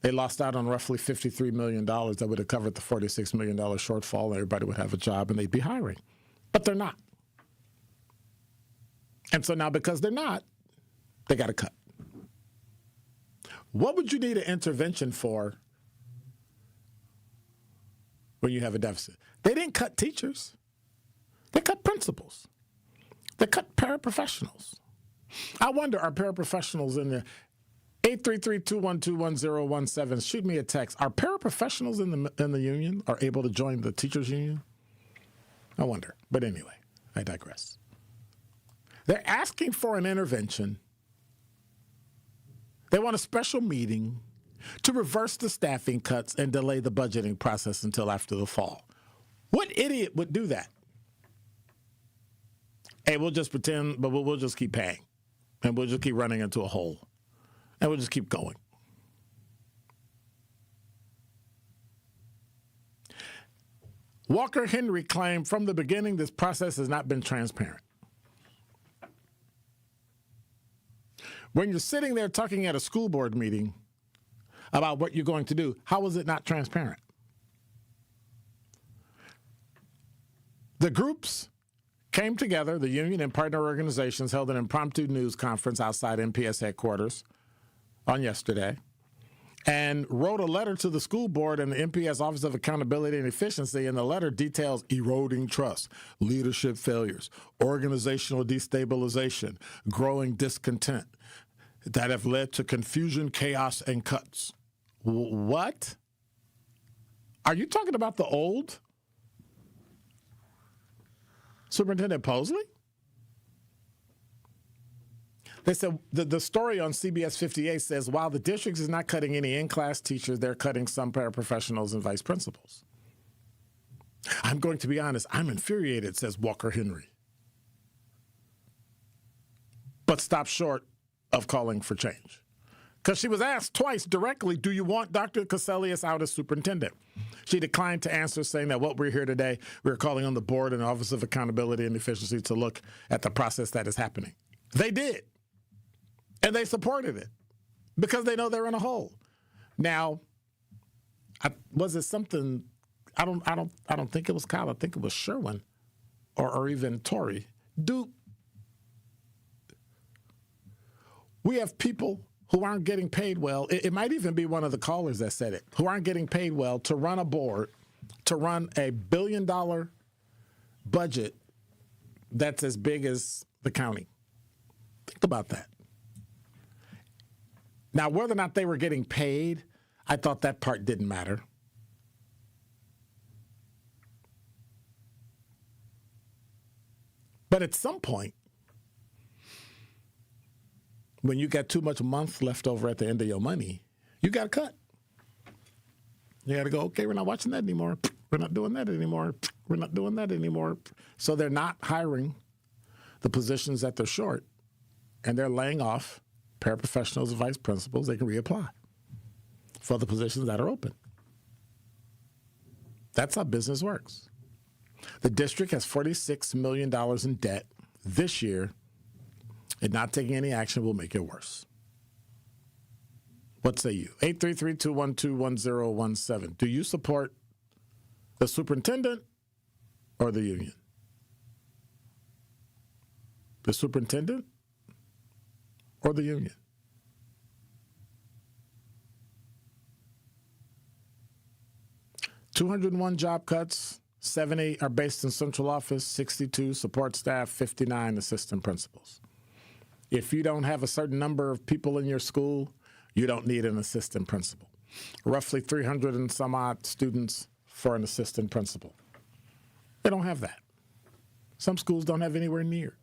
They lost out on roughly $53 million that would have covered the $46 million shortfall. Everybody would have a job and they'd be hiring. But they're not. And so now because they're not, they got to cut. What would you need an intervention for when you have a deficit? They didn't cut teachers. They cut principals. They cut paraprofessionals. I wonder, are paraprofessionals in there? 833-212-1017. Shoot me a text. Are paraprofessionals in the union are able to join the teachers union? I wonder. But anyway, I digress. They're asking for an intervention. They want a special meeting to reverse the staffing cuts and delay the budgeting process until after the fall. What idiot would do that? Hey, we'll just pretend, but we'll just keep paying. And we'll just keep running into a hole. And we'll just keep going. Walker Henry claimed from the beginning this process has not been transparent. When you're sitting there talking at a school board meeting about what you're going to do, how is it not transparent? The groups came together, the union and partner organizations held an impromptu news conference outside MPS headquarters on yesterday and wrote a letter to the school board and the MPS Office of Accountability and Efficiency, and the letter details eroding trust, leadership failures, organizational destabilization, growing discontent that have led to confusion, chaos, and cuts. What? Are you talking about the old Superintendent Posley? They said the story on CBS 58 says while the district is not cutting any in-class teachers, they're cutting some paraprofessionals and vice principals. I'm going to be honest, I'm infuriated, says Walker Henry. But stop short of calling for change. Because she was asked twice directly, do you want Dr. Caselius out as superintendent? She declined to answer, saying that what we're here today, we're calling on the board and Office of Accountability and Efficiency to look at the process that is happening. They did. And they supported it because they know they're in a hole. Now, was it something? I don't think it was Kyle. I think it was Sherwin, or even Tory. We have people who aren't getting paid well. It might even be one of the callers that said it, who aren't getting paid well to run a board, to run a $1 billion budget that's as big as the county. Think about that. Now, whether or not they were getting paid, I thought that part didn't matter. But at some point, when you got too much month left over at the end of your money, you got to cut. You got to go, okay, we're not watching that anymore. We're not doing that anymore. We're not doing that anymore. So they're not hiring the positions that they're short, and they're laying off paraprofessionals and vice principals. They can reapply for the positions that are open. That's how business works. The district has $46 million in debt this year, and not taking any action will make it worse. What say you? 833-212-1017. Do you support the superintendent or the union? The superintendent or the union? $201 job cuts, 70 are based in central office, 62 support staff, 59 assistant principals. If you don't have a certain number of people in your school, you don't need an assistant principal. Roughly 300 and some odd students for an assistant principal. They don't have that. Some schools don't have anywhere near.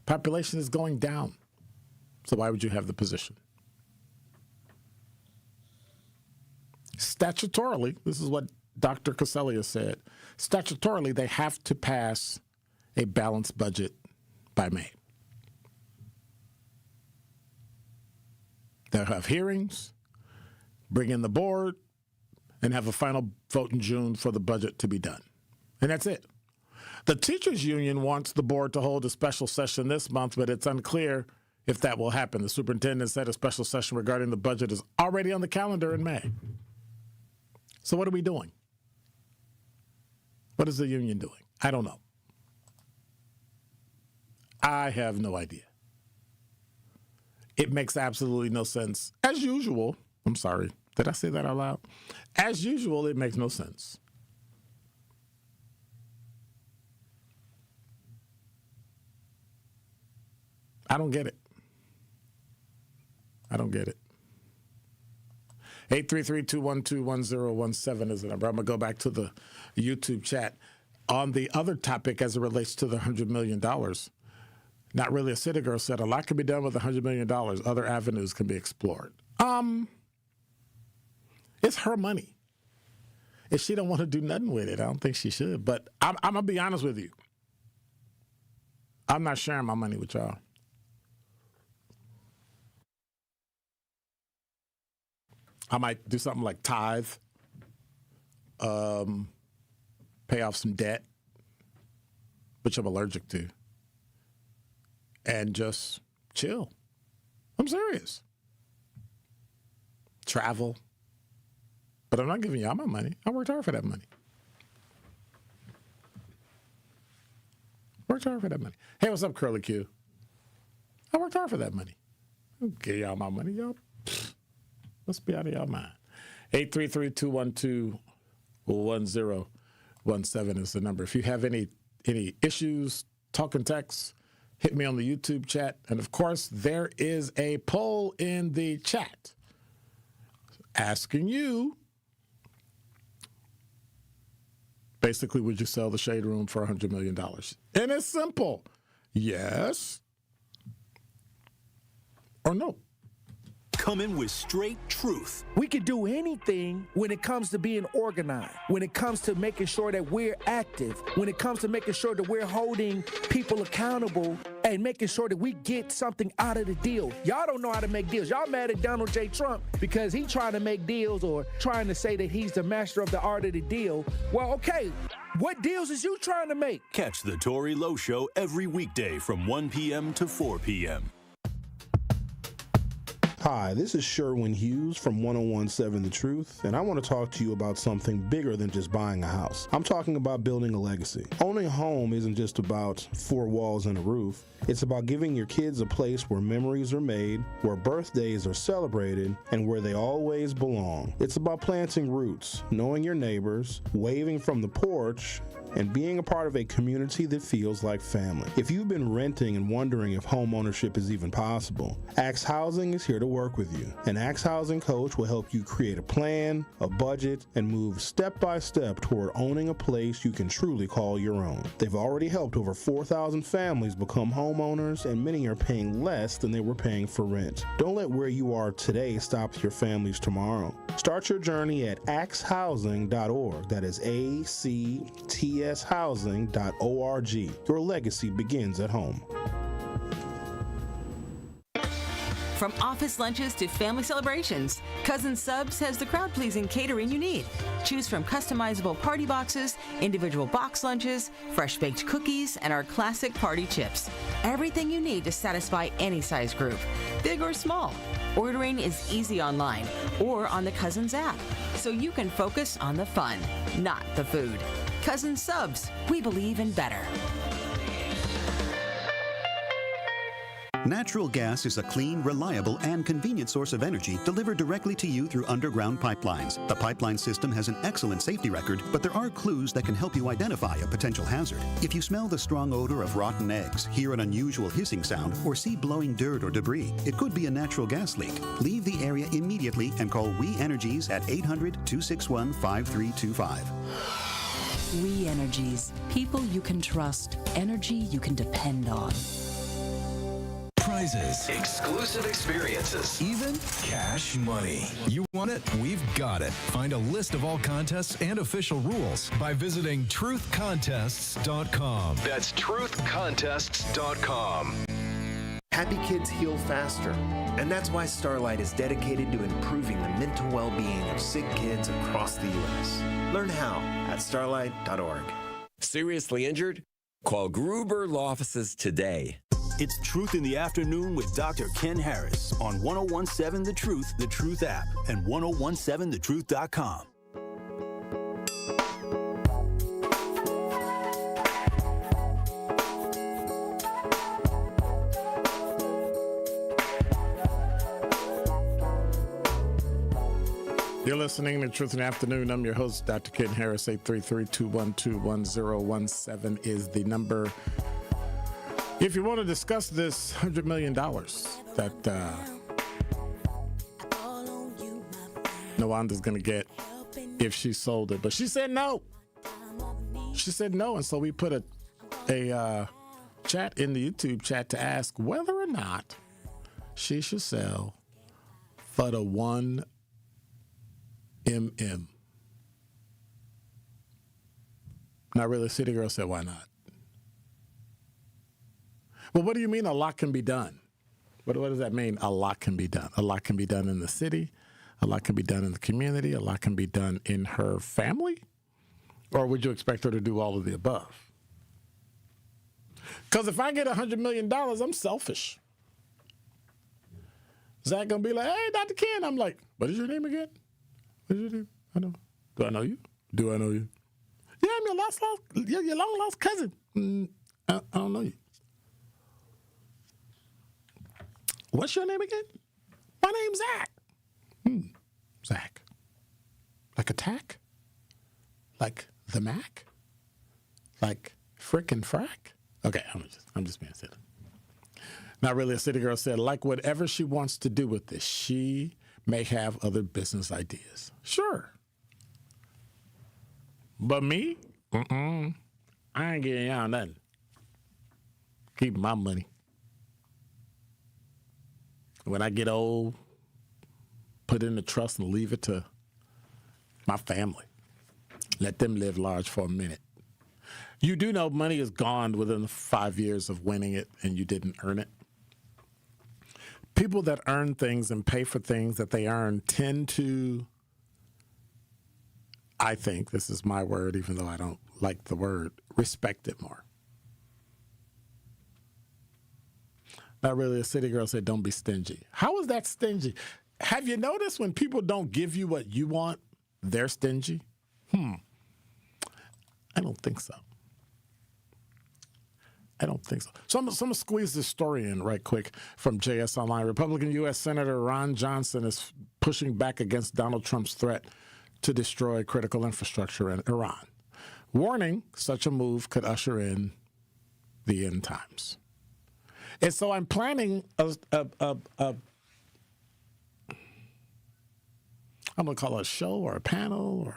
Population is going down. So why would you have the position? Statutorily, this is what Dr. Casellia said, statutorily, they have to pass a balanced budget by May. They'll have hearings, bring in the board, and have a final vote in June for the budget to be done. And that's it. The teachers union wants the board to hold a special session this month, but it's unclear if that will happen. The superintendent said a special session regarding the budget is already on the calendar in May. So what are we doing? What is the union doing? I don't know. I have no idea. It makes absolutely no sense. As usual, I'm sorry, did I say that out loud? As usual, it makes no sense. I don't get it. I don't get it. 833-212-1017 is the number. I'm going to go back to the YouTube chat. On the other topic as it relates to the $100 million, Not Really a City Girl said a lot can be done with $100 million. Other avenues can be explored. It's her money. If she don't want to do nothing with it, I don't think she should. But I'm going to be honest with you. I'm not sharing my money with y'all. I might do something like tithe, pay off some debt, which I'm allergic to, and just chill. I'm serious. Travel. But I'm not giving y'all my money. I worked hard for that money. Worked hard for that money. Hey, what's up, Curly Q? I worked hard for that money. I don't give y'all my money, y'all. Let's be out of y'all mind. 833-212-1017 is the number. If you have any issues, talk and text, hit me on the YouTube chat. And, of course, there is a poll in the chat asking you, basically, would you sell the Shade Room for $100 million? And it's simple. Yes or no. Come in with straight truth. We can do anything when it comes to being organized, when it comes to making sure that we're active, when it comes to making sure that we're holding people accountable and making sure that we get something out of the deal. Y'all don't know how to make deals. Y'all mad at Donald J. Trump because he's trying to make deals or trying to say that he's the master of the art of the deal. Well, okay, what deals is you trying to make? Catch the Tory Lowe Show every weekday from 1 p.m. to 4 p.m. Hi, this is Sherwin Hughes from 1017 The Truth, and I want to talk to you about something bigger than just buying a house. I'm talking about building a legacy. Owning a home isn't just about four walls and a roof. It's about giving your kids a place where memories are made, where birthdays are celebrated, and where they always belong. It's about planting roots, knowing your neighbors, waving from the porch, and being a part of a community that feels like family. If you've been renting and wondering if home ownership is even possible, Axe Housing is here to work with you. An Axe Housing coach will help you create a plan, a budget, and move step by step toward owning a place you can truly call your own. They've already helped over 4,000 families become homeowners, and many are paying less than they were paying for rent. Don't let where you are today stop your families tomorrow. Start your journey at axehousing.org. That is ACTShousing.org. Your legacy begins at home. From office lunches to family celebrations, Cousin Subs has the crowd-pleasing catering you need. Choose from customizable party boxes, individual box lunches, fresh-baked cookies, and our classic party chips. Everything you need to satisfy any size group, big or small. Ordering is easy online or on the Cousins app, so you can focus on the fun, not the food. Cousin Subs, we believe in better. Natural gas is a clean, reliable, and convenient source of energy delivered directly to you through underground pipelines. The pipeline system has an excellent safety record, but there are clues that can help you identify a potential hazard. If you smell the strong odor of rotten eggs, hear an unusual hissing sound, or see blowing dirt or debris, it could be a natural gas leak. Leave the area immediately and call We Energies at 800-261-5325. We Energies. People you can trust. Energy you can depend on. prizes, exclusive experiences, even cash money. You want it? We've got it. Find a list of all contests and official rules by visiting truthcontests.com. That's truthcontests.com. Happy kids heal faster, and that's why Starlight is dedicated to improving the mental well-being of sick kids across the U.S. Learn how at starlight.org. Seriously injured? Call Gruber Law Offices today. It's Truth in the Afternoon with Dr. Ken Harris on 1017 The Truth app, and 1017thetruth.com. You're listening to Truth in the Afternoon. I'm your host, Dr. Ken Harris. 833-212-1017 is the number. If you want to discuss this $100 million that Nwanda's going to get if she sold it. But she said no. She said no. And so we put a chat in the YouTube chat to ask whether or not she should sell for the $1 million. Not really. City Girl said, why not? Well, what do you mean a lot can be done? What does that mean? A lot can be done. A lot can be done in the city. A lot can be done in the community. A lot can be done in her family. Or would you expect her to do all of the above? Because if I get $100 million, I'm selfish. Zach going to be like, hey, Dr. Ken. I'm like, what is your name again? What is your name? I know. Do I know you? Do I know you? Yeah, I'm your long lost cousin. I don't know you. What's your name again? My name's Zach. Zach. Like attack? Like the Mac? Like frick and frack? Okay, I'm just being silly. Not really. A city girl said, like whatever she wants to do with this, she may have other business ideas. Sure. But me? I ain't getting y'all nothing. Keep my money. When I get old, put it in the trust and leave it to my family. Let them live large for a minute. You do know money is gone within the 5 years of winning it and you didn't earn it. People that earn things and pay for things that they earn tend to, I think, this is my word, even though I don't like the word, respect it more. Not really. A city girl said, don't be stingy. How is that stingy? Have you noticed when people don't give you what you want, they're stingy? I don't think so. I don't think so. So I'm going to squeeze this story in right quick from JS Online. Republican U.S. Senator Ron Johnson is pushing back against Donald Trump's threat to destroy critical infrastructure in Iran, warning such a move could usher in the end times. And so I'm planning I'm going to call it a show or a panel.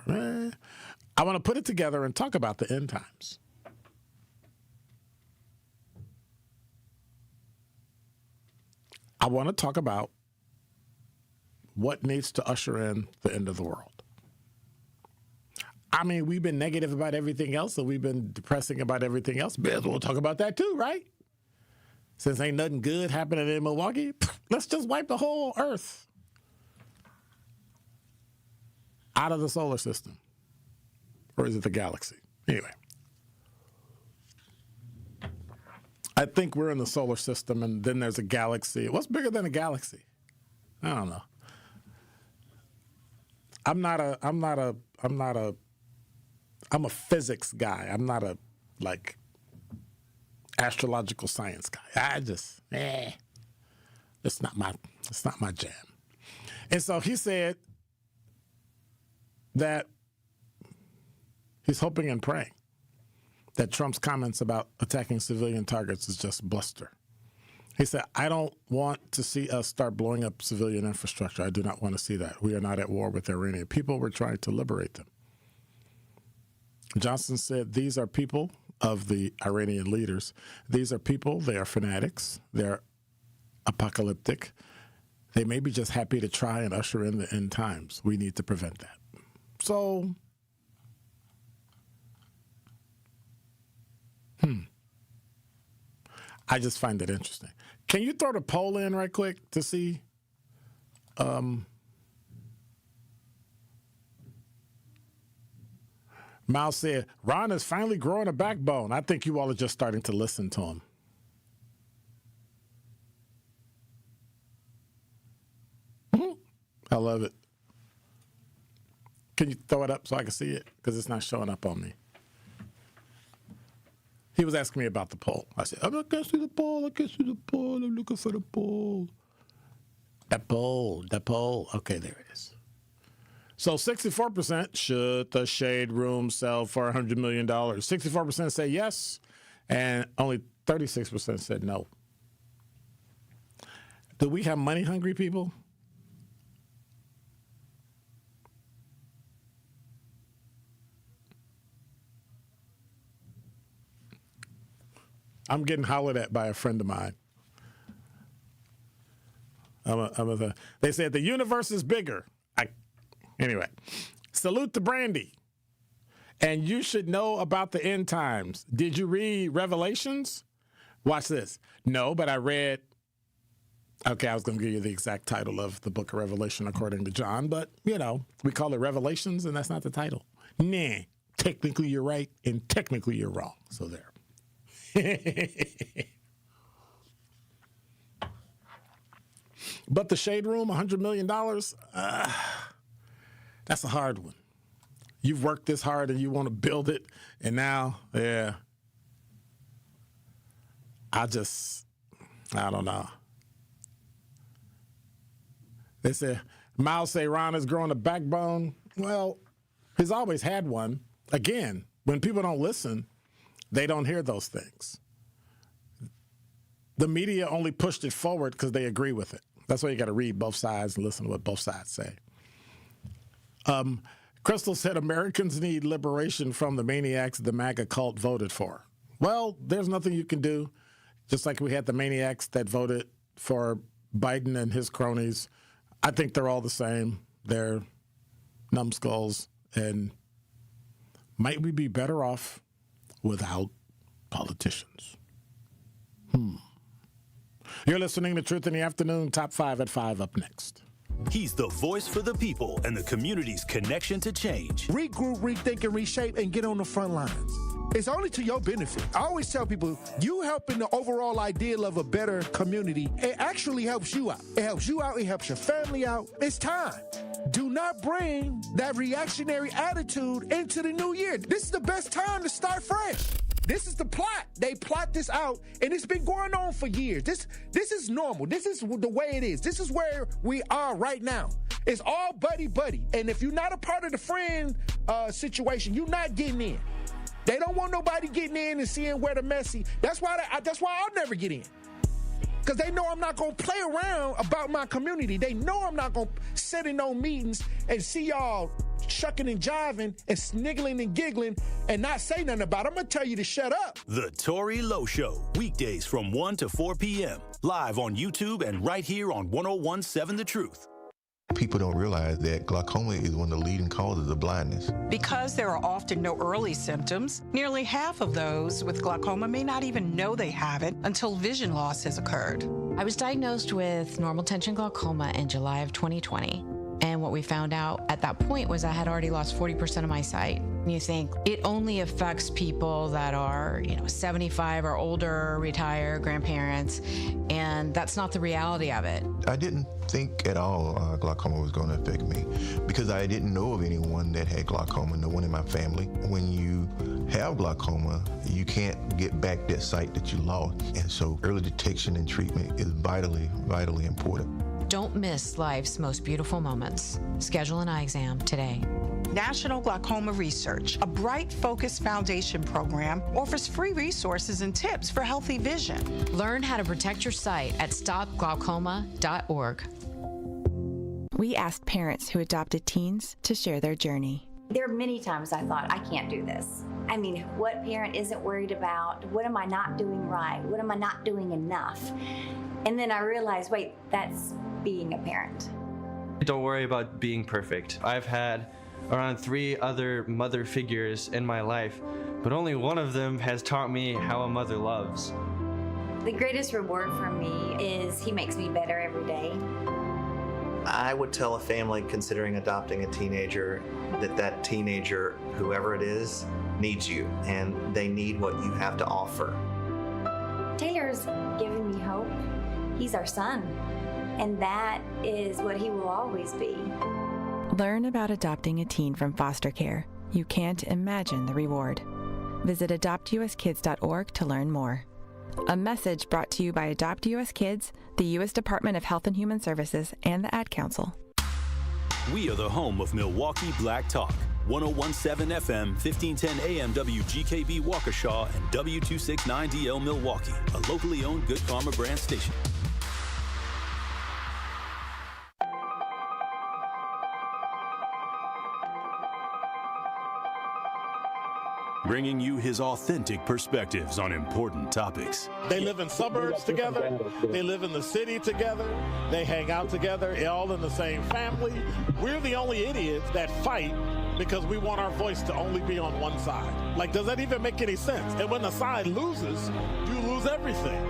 I want to put it together and talk about the end times. I want to talk about what needs to usher in the end of the world. I mean, we've been negative about everything else, and we've been depressing about everything else. We'll talk about that too, right? Since ain't nothing good happening in Milwaukee, let's just wipe the whole Earth out of the solar system. Or is it the galaxy? Anyway. I think we're in the solar system, and then there's a galaxy. What's bigger than a galaxy? I don't know. I'm a physics guy. I'm not a astrological science guy. It's not my jam. And so he said that he's hoping and praying that Trump's comments about attacking civilian targets is just bluster. He said, I don't want to see us start blowing up civilian infrastructure. I do not want to see that. We are not at war with the Iranian people. We're trying to liberate them. Johnson said, these are people of the Iranian leaders. These are people. They are fanatics. They're apocalyptic. They may be just happy to try and usher in the end times. We need to prevent that. So, I just find it interesting. Can you throw the poll in right quick to see? Miles said, Ron is finally growing a backbone. I think you all are just starting to listen to him. I love it. Can you throw it up so I can see it? Because it's not showing up on me. He was asking me about the poll. I said, I can't see the poll. I can't see the poll. I'm looking for the poll. The poll. Okay, there it is. So 64% should the Shade Room sell for $100 million. 64% say yes, and only 36% said no. Do we have money-hungry people? I'm getting hollered at by a friend of mine. They said the universe is bigger. Anyway, salute to Brandy. And you should know about the end times. Did you read Revelations? Watch this. No, but I read. Okay, I was going to give you the exact title of the book of Revelation according to John, but, you know, we call it Revelations, and that's not the title. Nah, technically you're right, and technically you're wrong. So there. But the Shade Room, $100 million, that's a hard one. You've worked this hard and you want to build it, and now, yeah, I don't know. They say, Miles say Ron is growing a backbone. Well, he's always had one. Again, when people don't listen, they don't hear those things. The media only pushed it forward because they agree with it. That's why you got to read both sides and listen to what both sides say. Crystal said Americans need liberation from the maniacs the MAGA cult voted for. Well, there's nothing you can do. Just like we had the maniacs that voted for Biden and his cronies. I think they're all the same. They're numbskulls. And might we be better off without politicians? You're listening to Truth in the Afternoon. Top 5 at 5 up next. He's the voice for the people and the community's connection to change. Regroup, rethink, and reshape, and get on the front lines. It's only to your benefit. I always tell people, you helping the overall ideal of a better community, it actually helps you out. It helps you out. It helps your family out. It's time. Do not bring that reactionary attitude into the new year. This is the best time to start fresh. This is the plot. They plot this out, and it's been going on for years. This is normal. This is the way it is. This is where we are right now. It's all buddy-buddy. And if you're not a part of the friend situation, you're not getting in. They don't want nobody getting in and seeing where the messy. That's why I'll never get in. Because they know I'm not going to play around about my community. They know I'm not going to sit in no meetings and see y'all shucking and jiving and sniggling and giggling and not say nothing about it. I'm going to tell you to shut up. The Tory Lowe Show, weekdays from 1 to 4 p.m. Live on YouTube and right here on 101.7 The Truth. People don't realize that glaucoma is one of the leading causes of blindness. Because there are often no early symptoms, nearly half of those with glaucoma may not even know they have it until vision loss has occurred. I was diagnosed with normal tension glaucoma in July of 2020. And what we found out at that point was I had already lost 40% of my sight. And you think it only affects people that are, 75 or older, retired, grandparents, and that's not the reality of it. I didn't think at all glaucoma was going to affect me because I didn't know of anyone that had glaucoma, no one in my family. When you have glaucoma, you can't get back that sight that you lost. And so early detection and treatment is vitally, vitally important. Don't miss life's most beautiful moments. Schedule an eye exam today. National Glaucoma Research, a Bright Focus Foundation program, offers free resources and tips for healthy vision. Learn how to protect your sight at stopglaucoma.org. We asked parents who adopted teens to share their journey. There are many times I thought, I can't do this. I mean, what parent isn't worried about, what am I not doing right? What am I not doing enough? And then I realized, wait, that's being a parent. Don't worry about being perfect. I've had around 3 other mother figures in my life, but only one of them has taught me how a mother loves. The greatest reward for me is he makes me better every day. I would tell a family considering adopting a teenager that teenager, whoever it is, needs you, and they need what you have to offer. Taylor's given me hope. He's our son, and that is what he will always be. Learn about adopting a teen from foster care. You can't imagine the reward. Visit adoptuskids.org to learn more. A message brought to you by Adopt US Kids, the U.S. Department of Health and Human Services, and the Ad Council. We are the home of Milwaukee Black Talk. 1017 FM, 1510 AM WGKB Waukesha, and W269DL Milwaukee, a locally owned Good Karma brand station. Bringing you his authentic perspectives on important topics. They live in suburbs together. They live in the city together. They hang out together, all in the same family. We're the only idiots that fight because we want our voice to only be on one side. Like, does that even make any sense? And when the side loses, you lose everything.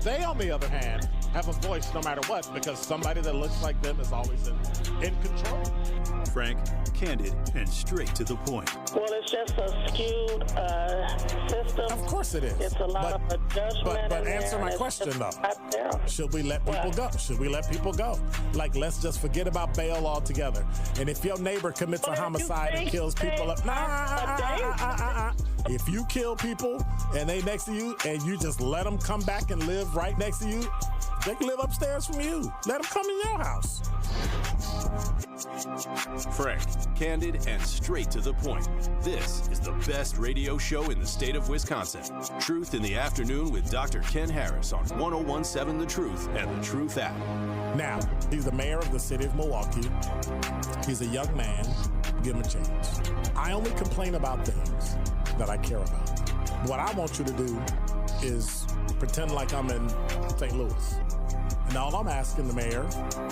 They, on the other hand, have a voice no matter what because somebody that looks like them is always in control. Frank, candid, and straight to the point. Well, it's just a skewed system. Of course it is. It's a lot of judgment. But answer my question, though. Should we let people go? Should we let people go? Like, let's just forget about bail altogether. And if your neighbor commits a homicide and kills people up, if you kill people and they next to you and you just let them come back and live right next to you, they can live upstairs from you. Let them come in your house. Frank, candid, and straight to the point. This is the best radio show in the state of Wisconsin. Truth in the Afternoon with Dr. Ken Harris on 1017 The Truth and The Truth app. Now, he's the mayor of the city of Milwaukee. He's a young man. Give him a chance. I only complain about things that I care about. What I want you to do is pretend like I'm in St. Louis. And all I'm asking the mayor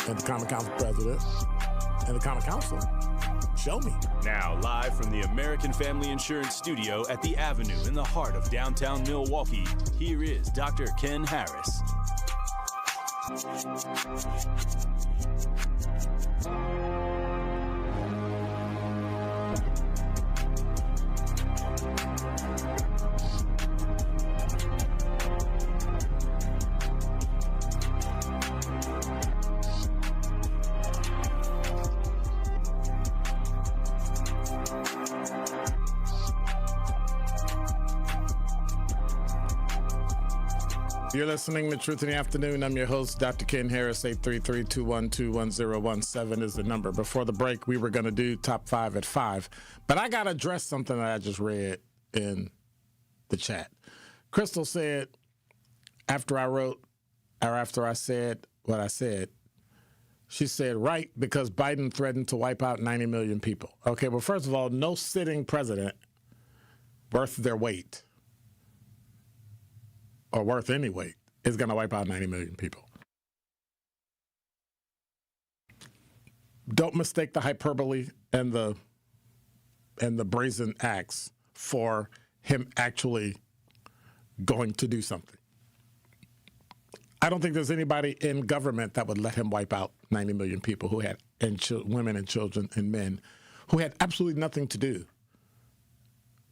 and the Common Council president and the Common Council, show me. Now, live from the American Family Insurance Studio at the Avenue in the heart of downtown Milwaukee, here is Dr. Ken Harris. You're listening to Truth in the Afternoon. I'm your host, Dr. Ken Harris. 833-212-1017 is the number. Before the break, we were going to do top 5 at 5, but I got to address something that I just read in the chat. Crystal said, after I said what I said, she said, right, because Biden threatened to wipe out 90 million people. Okay, well, first of all, no sitting president worth their weight or worth any weight is going to wipe out 90 million people. Don't mistake the hyperbole and the brazen acts for him actually going to do something. I don't think there's anybody in government that would let him wipe out 90 million people who had women and children and men who had absolutely nothing to do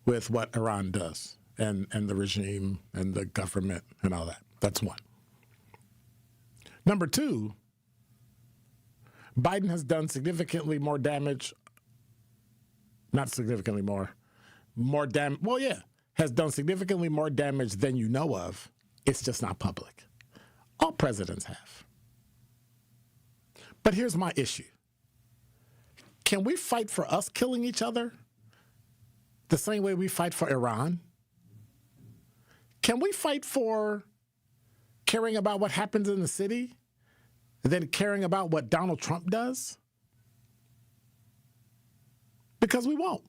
with what Iran does. And the regime and the government and all that. That's one. Number two, Biden has done significantly more damage, not significantly more damage. Well, yeah, has done significantly more damage than you know of. It's just not public. All presidents have. But here's my issue. Can we fight for us killing each other the same way we fight for Iran? Can we fight for caring about what happens in the city than caring about what Donald Trump does? Because we won't.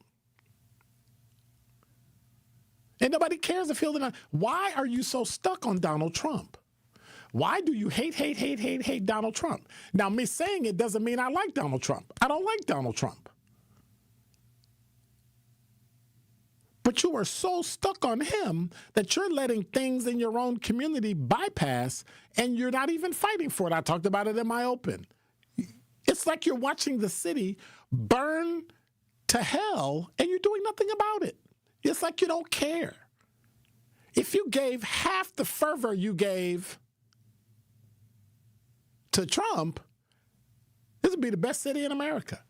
And nobody cares if he'll deny. Why are you so stuck on Donald Trump? Why do you hate Donald Trump? Now, me saying it doesn't mean I like Donald Trump. I don't like Donald Trump. But you are so stuck on him that you're letting things in your own community bypass, and you're not even fighting for it. I talked about it in my open. It's like you're watching the city burn to hell, and you're doing nothing about it. It's like you don't care. If you gave half the fervor you gave to Trump, this would be the best city in America.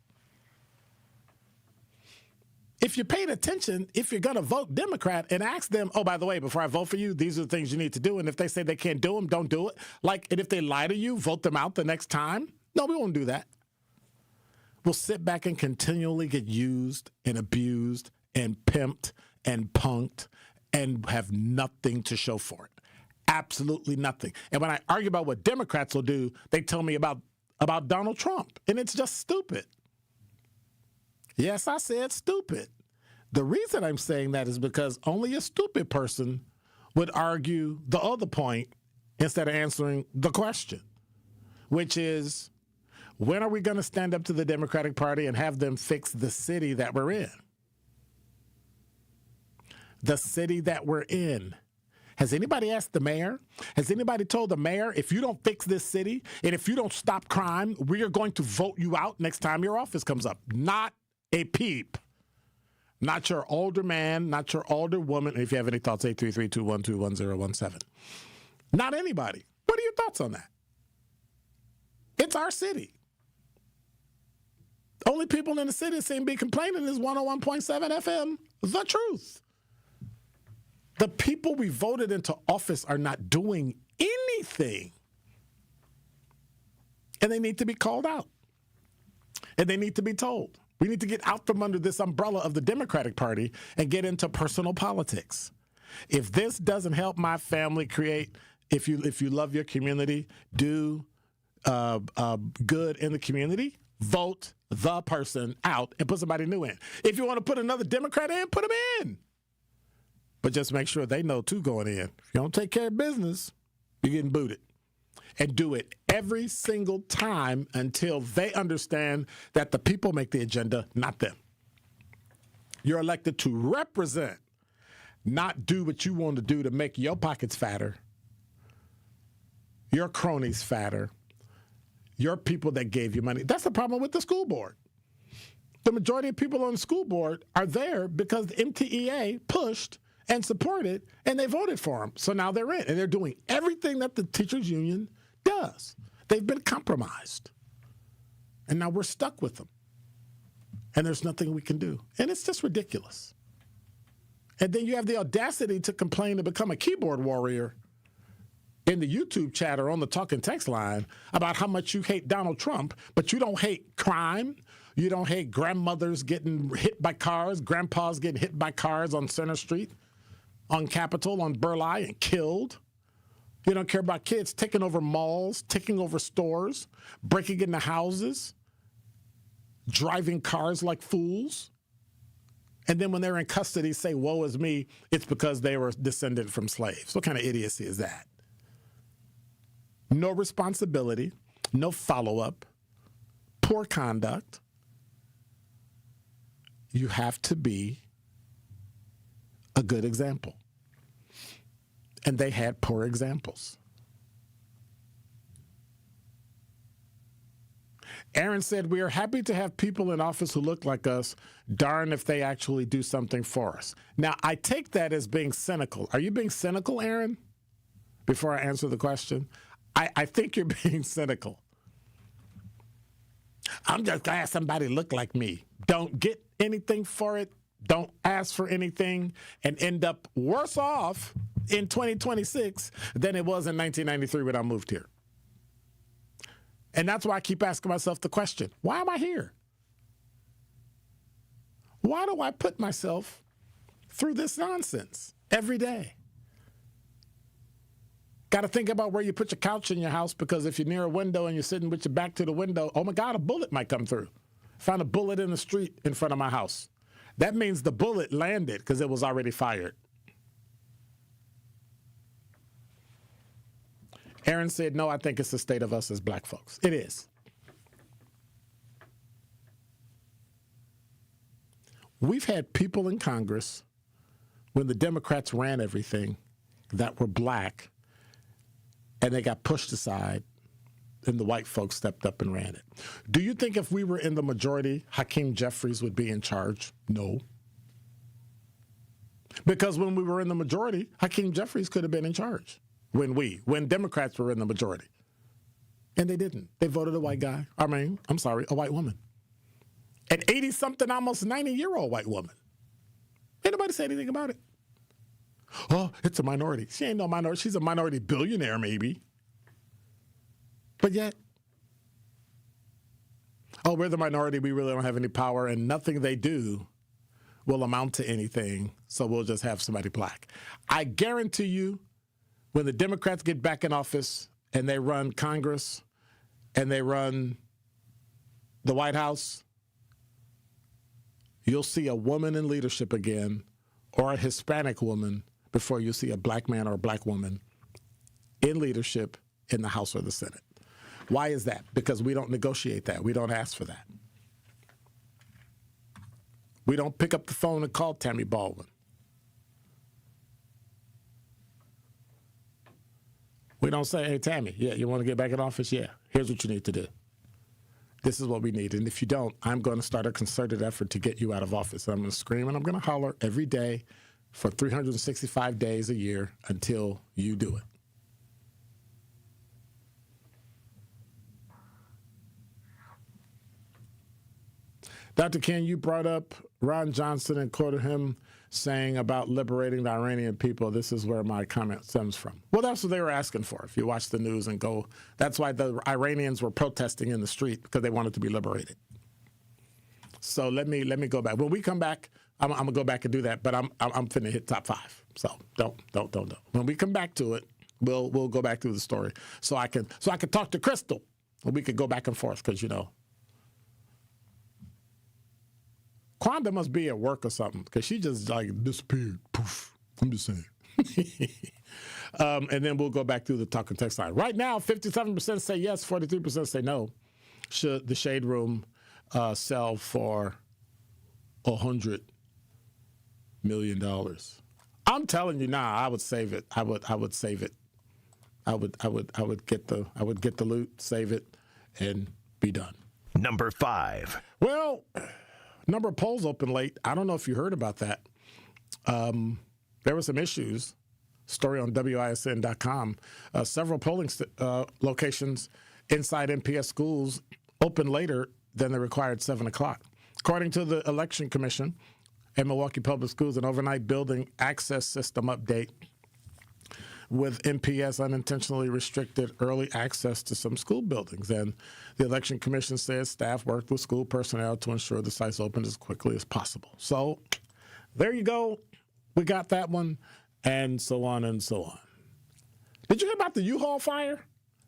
If you paid attention, if you're going to vote Democrat and ask them, oh, by the way, before I vote for you, these are the things you need to do. And if they say they can't do them, don't do it. Like, and if they lie to you, vote them out the next time. No, we won't do that. We'll sit back and continually get used and abused and pimped and punked and have nothing to show for it. Absolutely nothing. And when I argue about what Democrats will do, they tell me about Donald Trump. And it's just stupid. Yes, I said stupid. The reason I'm saying that is because only a stupid person would argue the other point instead of answering the question, which is, when are we going to stand up to the Democratic Party and have them fix the city that we're in? The city that we're in. Has anybody asked the mayor? Has anybody told the mayor, if you don't fix this city and if you don't stop crime, we are going to vote you out next time your office comes up? Not a peep. Not your older man, not your older woman. If you have any thoughts, 833-212-1017. Not anybody. What are your thoughts on that? It's our city. Only people in the city that seem to be complaining is 101.7 FM, The Truth. The people we voted into office are not doing anything. And they need to be called out. And they need to be told. We need to get out from under this umbrella of the Democratic Party and get into personal politics. If this doesn't help my family create, if you love your community, do good in the community, vote the person out and put somebody new in. If you want to put another Democrat in, put them in. But just make sure they know, too, going in. If you don't take care of business, you're getting booted. And do it every single time until they understand that the people make the agenda, not them. You're elected to represent, not do what you want to do to make your pockets fatter, your cronies fatter, your people that gave you money. That's the problem with the school board. The majority of people on the school board are there because the MTEA pushed and supported, and they voted for them. So now they're in, and they're doing everything that the teachers union does. They've been compromised. And now we're stuck with them. And there's nothing we can do. And it's just ridiculous. And then you have the audacity to complain and become a keyboard warrior in the YouTube chat or on the talk and text line about how much you hate Donald Trump, but you don't hate crime. You don't hate grandmothers getting hit by cars, grandpas getting hit by cars on Center Street, on Capitol, on Burleigh, and killed. You don't care about kids taking over malls, taking over stores, breaking into houses, driving cars like fools. And then when they're in custody, say, woe is me, it's because they were descended from slaves. What kind of idiocy is that? No responsibility, no follow-up, poor conduct. You have to be a good example. And they had poor examples. Aaron said, we are happy to have people in office who look like us. Darn if they actually do something for us. Now, I take that as being cynical. Are you being cynical, Aaron? Before I answer the question, I think you're being cynical. I'm just glad somebody look like me. Don't get anything for it. Don't ask for anything and end up worse off in 2026 than it was in 1993 when I moved here. And that's why I keep asking myself the question, why am I here? Why do I put myself through this nonsense every day? Got to think about where you put your couch in your house, because if you're near a window and you're sitting with your back to the window, oh my God, a bullet might come through. Found a bullet in the street in front of my house. That means the bullet landed because it was already fired. Aaron said, no, I think it's the state of us as black folks. It is. We've had people in Congress, when the Democrats ran everything, that were black, and they got pushed aside, and the white folks stepped up and ran it. Do you think if we were in the majority, Hakeem Jeffries would be in charge? No. Because when we were in the majority, Hakeem Jeffries could have been in charge. When Democrats were in the majority. And they didn't. They voted a white guy. a white woman. An 80-something, almost 90-year-old white woman. Ain't nobody say anything about it. Oh, it's a minority. She ain't no minority. She's a minority billionaire, maybe. But yet, we're the minority. We really don't have any power, and nothing they do will amount to anything, so we'll just have somebody black. I guarantee you, when the Democrats get back in office and they run Congress and they run the White House, you'll see a woman in leadership again, or a Hispanic woman, before you see a black man or a black woman in leadership in the House or the Senate. Why is that? Because we don't negotiate that. We don't ask for that. We don't pick up the phone and call Tammy Baldwin. We don't say, hey, Tammy, you want to get back in office? Yeah, here's what you need to do. This is what we need. And if you don't, I'm going to start a concerted effort to get you out of office. I'm going to scream and I'm going to holler every day for 365 days a year until you do it. Dr. Ken, you brought up Ron Johnson and quoted him saying about liberating the Iranian people. This is where my comment stems from. Well, that's what they were asking for. If you watch the news and go, that's why the Iranians were protesting in the street, because they wanted to be liberated. So let me go back. When we come back, I'm gonna go back and do that, but I'm finna hit top 5. So don't. When we come back to it, we'll go back through the story so I can talk to Crystal and we could go back and forth, because Quanda must be at work or something, because she just disappeared. Poof. I'm just saying. And then we'll go back through the talk and text line. Right now, 57% say yes, 43% say no. Should the Shade Room sell for $100 million? I'm telling you now, I would save it. I would save it. I would get the loot, save it, and be done. Number 5. Well, number of polls open late. I don't know if you heard about that. There were some issues. Story on WISN.com. Several polling locations inside MPS schools open later than the required 7 o'clock. According to the Election Commission and Milwaukee Public Schools, an overnight building access system update with MPS unintentionally restricted early access to some school buildings. And the Election Commission says staff worked with school personnel to ensure the sites opened as quickly as possible. So there you go. We got that one, and so on and so on. Did you hear about the U-Haul fire?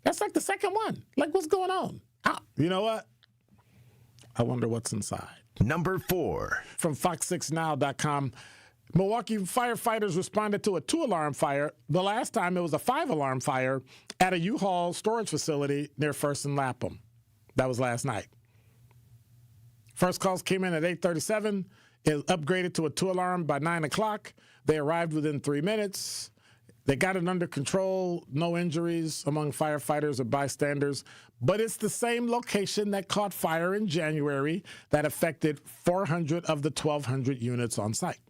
That's like the second one. Like, what's going on? You know what? I wonder what's inside. Number 4. From Fox6Now.com. Milwaukee firefighters responded to a 2-alarm fire. The last time it was a 5-alarm fire at a U-Haul storage facility near First and Lapham. That was last night. First calls came in at 8:37. It upgraded to a 2-alarm by 9 o'clock. They arrived within 3 minutes. They got it under control. No injuries among firefighters or bystanders. But it's the same location that caught fire in January that affected 400 of the 1,200 units on site.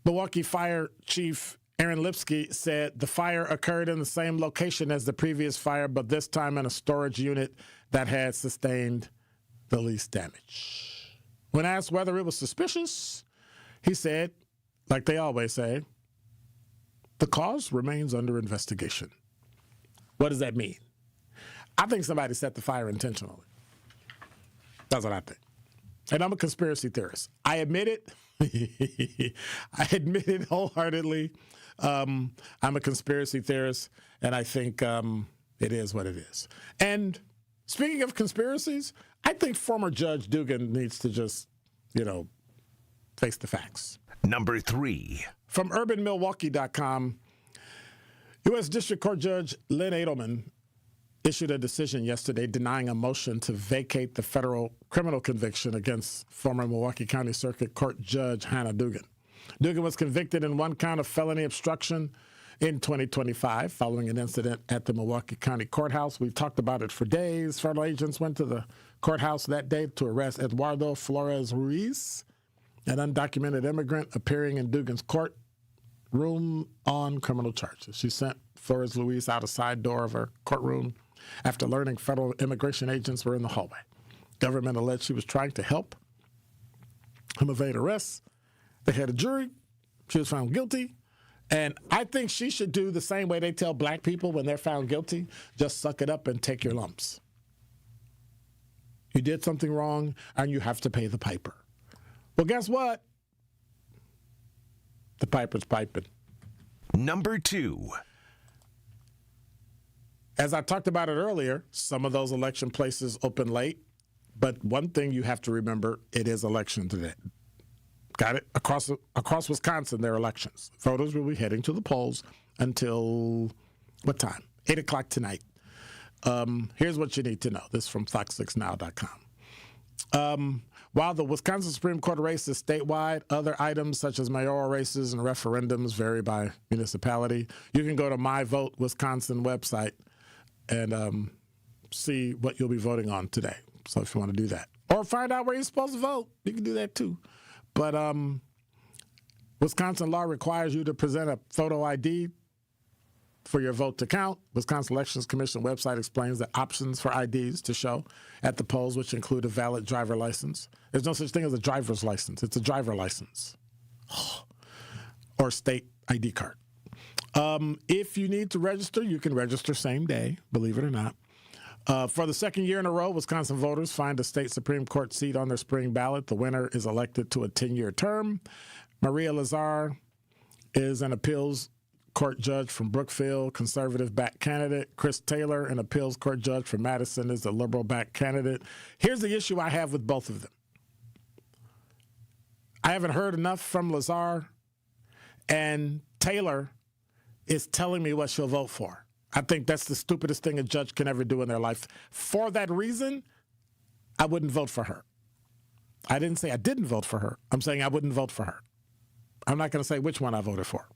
Milwaukee Fire Chief Aaron Lipsky said the fire occurred in the same location as the previous fire, but this time in a storage unit that had sustained the least damage. When asked whether it was suspicious, he said, like they always say, the cause remains under investigation. What does that mean? I think somebody set the fire intentionally. That's what I think. And I'm a conspiracy theorist. I admit it. I admit it wholeheartedly. I'm a conspiracy theorist, and I think it is what it is. And speaking of conspiracies, I think former Judge Dugan needs to just, face the facts. Number 3. From UrbanMilwaukee.com, U.S. District Court Judge Lynn Edelman issued a decision yesterday denying a motion to vacate the federal criminal conviction against former Milwaukee County Circuit Court Judge Hannah Dugan. Dugan was convicted in one count of felony obstruction in 2025 following an incident at the Milwaukee County Courthouse. We've talked about it for days. Federal agents went to the courthouse that day to arrest Eduardo Flores Ruiz, an undocumented immigrant appearing in Dugan's courtroom on criminal charges. She sent Flores Ruiz out a side door of her courtroom after learning federal immigration agents were in the hallway. Government alleged she was trying to help him evade arrest. They had a jury. She was found guilty. And I think she should do the same way they tell black people when they're found guilty. Just suck it up and take your lumps. You did something wrong, and you have to pay the piper. Well, guess what? The piper's piping. Number 2. As I talked about it earlier, some of those election places open late. But one thing you have to remember, it is election today. Got it? Across Wisconsin, there are elections. Voters will be heading to the polls until what time? 8 o'clock tonight. Here's what you need to know. This is from fox6now.com. While the Wisconsin Supreme Court race is statewide, other items such as mayoral races and referendums vary by municipality. You can go to My Vote Wisconsin website and see what you'll be voting on today. So if you want to do that. Or find out where you're supposed to vote, you can do that too. But Wisconsin law requires you to present a photo ID for your vote to count. Wisconsin Elections Commission website explains the options for IDs to show at the polls, which include a valid driver license. There's no such thing as a driver's license. It's a driver license or state ID card. If you need to register, you can register same day, believe it or not. For the second year in a row, Wisconsin voters find a state Supreme Court seat on their spring ballot. The winner is elected to a 10-year term. Maria Lazar is an appeals court judge from Brookfield, conservative-backed candidate. Chris Taylor, an appeals court judge from Madison, is a liberal-backed candidate. Here's the issue I have with both of them. I haven't heard enough from Lazar, and Taylor is telling me what she'll vote for. I think that's the stupidest thing a judge can ever do in their life. For that reason, I wouldn't vote for her. I didn't say I didn't vote for her. I'm saying I wouldn't vote for her. I'm not going to say which one I voted for.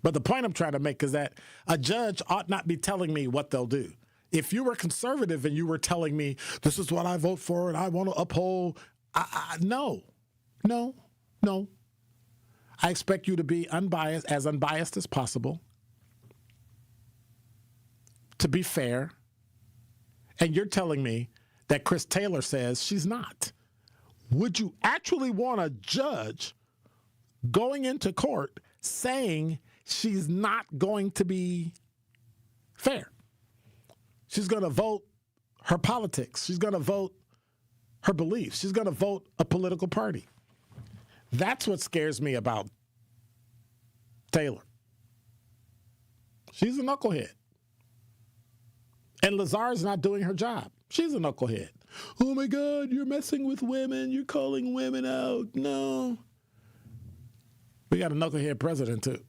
But the point I'm trying to make is that a judge ought not be telling me what they'll do. If you were conservative and you were telling me, this is what I vote for and I want to uphold, no. I expect you to be unbiased as possible, to be fair, and you're telling me that Chris Taylor says she's not. Would you actually want a judge going into court saying she's not going to be fair? She's going to vote her politics. She's going to vote her beliefs. She's going to vote a political party. That's what scares me about Taylor. She's a knucklehead. And Lazar's not doing her job. She's a knucklehead. Oh, my God, you're messing with women. You're calling women out. No. We got a knucklehead president, too.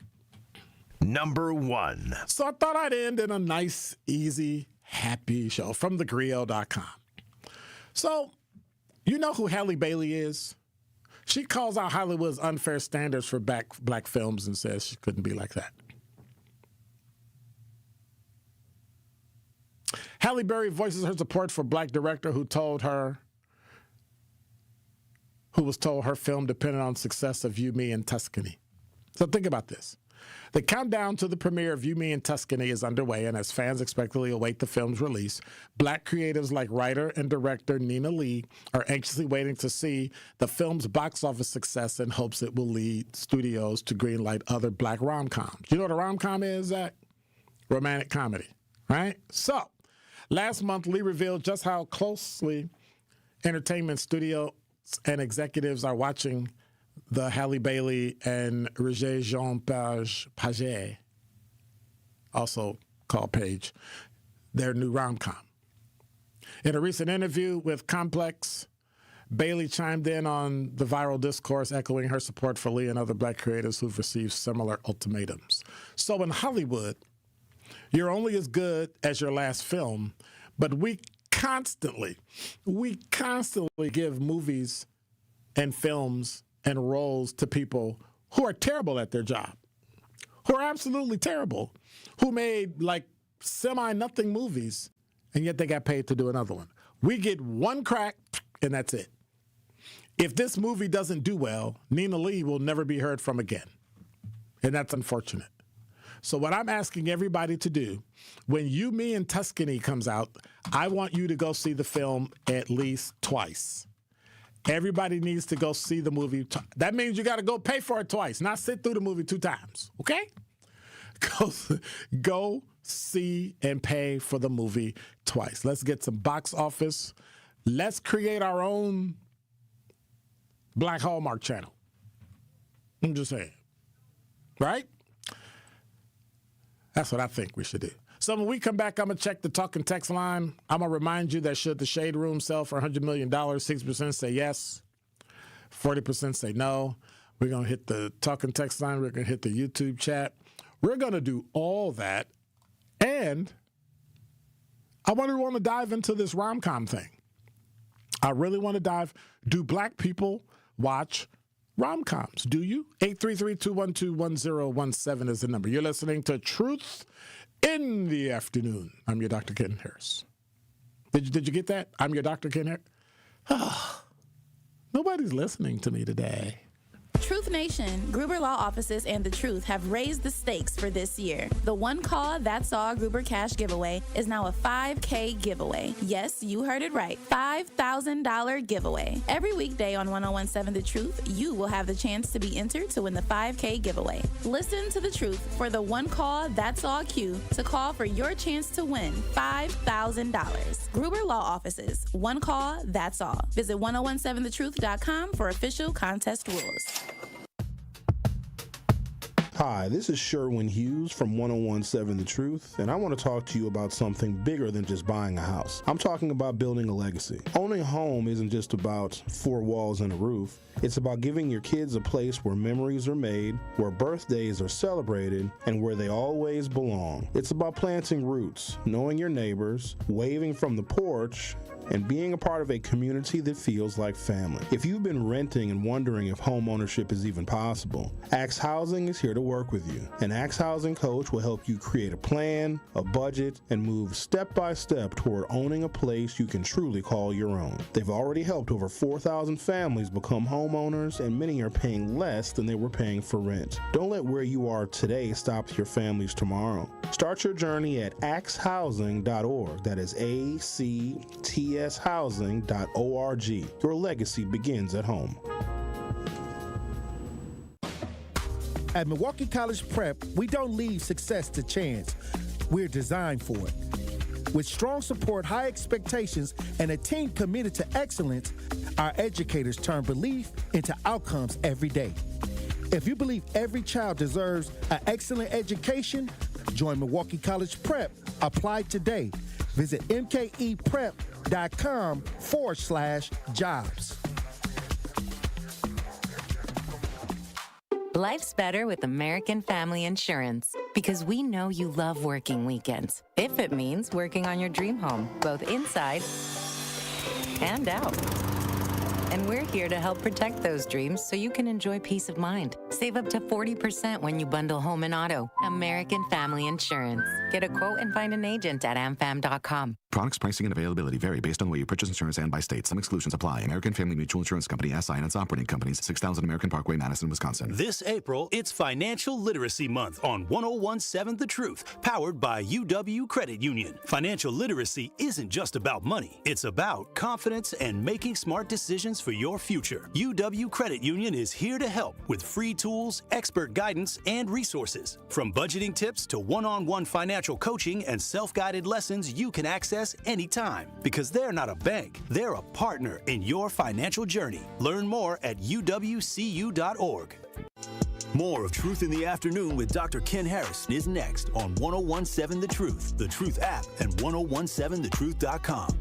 Number 1. So I thought I'd end in a nice, easy, happy show from thegrio.com. So, you know who Halle Bailey is? She calls out Hollywood's unfair standards for black films and says she couldn't be like that. Halle Berry voices her support for black director who was told her film depended on success of You, Me, and Tuscany. So think about this. The countdown to the premiere of You, Me, and Tuscany is underway, and as fans expectantly await the film's release, black creatives like writer and director Nina Lee are anxiously waiting to see the film's box office success in hopes it will lead studios to greenlight other black rom-coms. You know what a rom-com is, Zach? Romantic comedy, right? So, last month, Lee revealed just how closely entertainment studios and executives are watching the Halle Bailey and Regé-Jean Page, also called Page, their new rom-com. In a recent interview with Complex, Bailey chimed in on the viral discourse, echoing her support for Lee and other black creators who've received similar ultimatums. So in Hollywood, You're only as good as your last film, but we constantly give movies and films and roles to people who are terrible at their job, who are absolutely terrible, who made like semi-nothing movies, and yet they got paid to do another one. We get one crack, and that's it. If this movie doesn't do well, Nina Lee will never be heard from again, and that's unfortunate. So what I'm asking everybody to do, when You, Me, and Tuscany comes out, I want you to go see the film at least twice. Everybody needs to go see the movie. That means you got to go pay for it twice, not sit through the movie 2 times, okay? Go see and pay for the movie twice. Let's get some box office. Let's create our own Black Hallmark channel. I'm just saying, right? That's what I think we should do. So when we come back, I'm going to check the talk and text line. I'm going to remind you that should the Shade Room sell for $100 million, 6% say yes, 40% say no. We're going to hit the talk and text line. We're going to hit the YouTube chat. We're going to do all that. And I want to dive into this rom-com thing. I really want to do black people watch rom-coms? Do you? 833-212-1017 is the number. You're listening to Truth in the Afternoon. I'm your Dr. Ken Harris. Did you get that? I'm your Dr. Ken Harris. Oh, nobody's listening to me today. Truth Nation, Gruber Law Offices and The Truth have raised the stakes for this year. The One Call, That's All Gruber Cash giveaway is now a $5K giveaway. Yes, you heard it right. $5,000 giveaway. Every weekday on 1017 The Truth, you will have the chance to be entered to win the $5K giveaway. Listen to The Truth for the One Call, That's All cue to call for your chance to win $5,000. Gruber Law Offices, One Call, That's All. Visit 1017thetruth.com for official contest rules. Hi, this is Sherwin Hughes from 1017 The Truth, and I want to talk to you about something bigger than just buying a house. I'm talking about building a legacy. Owning a home isn't just about 4 walls and a roof. It's about giving your kids a place where memories are made, where birthdays are celebrated, and where they always belong. It's about planting roots, knowing your neighbors, waving from the porch, and being a part of a community that feels like family. If you've been renting and wondering if home ownership is even possible, Axe Housing is here to work with you. An Axe Housing coach will help you create a plan, a budget, and move step by step toward owning a place you can truly call your own. They've already helped over 4,000 families become homeowners, and many are paying less than they were paying for rent. Don't let where you are today stop your families tomorrow. Start your journey at axehousing.org. That is ACTShousing.org. Your legacy begins at home. At Milwaukee College Prep, we don't leave success to chance. We're designed for it. With strong support, high expectations, and a team committed to excellence, our educators turn belief into outcomes every day. If you believe every child deserves an excellent education, join Milwaukee College Prep. Apply today. Visit mkeprep.com/jobs. Life's better with American Family Insurance because we know you love working weekends. If it means working on your dream home, both inside and out. And we're here to help protect those dreams so you can enjoy peace of mind. Save up to 40% when you bundle home and auto. American Family Insurance. Get a quote and find an agent at amfam.com. Products, pricing, and availability vary based on the way you purchase insurance and by state. Some exclusions apply. American Family Mutual Insurance Company, SI, and its operating companies, 6000 American Parkway, Madison, Wisconsin. This April, it's Financial Literacy Month on 1017 The Truth, powered by UW Credit Union. Financial literacy isn't just about money. It's about confidence and making smart decisions for your future. UW Credit Union is here to help with free tools, expert guidance, and resources. From budgeting tips to one-on-one financial coaching and self-guided lessons you can access anytime. Because they're not a bank, they're a partner in your financial journey. Learn more at uwcu.org. More of Truth in the Afternoon with Dr. Ken Harris is next on 1017 The Truth, The Truth app, and 1017thetruth.com.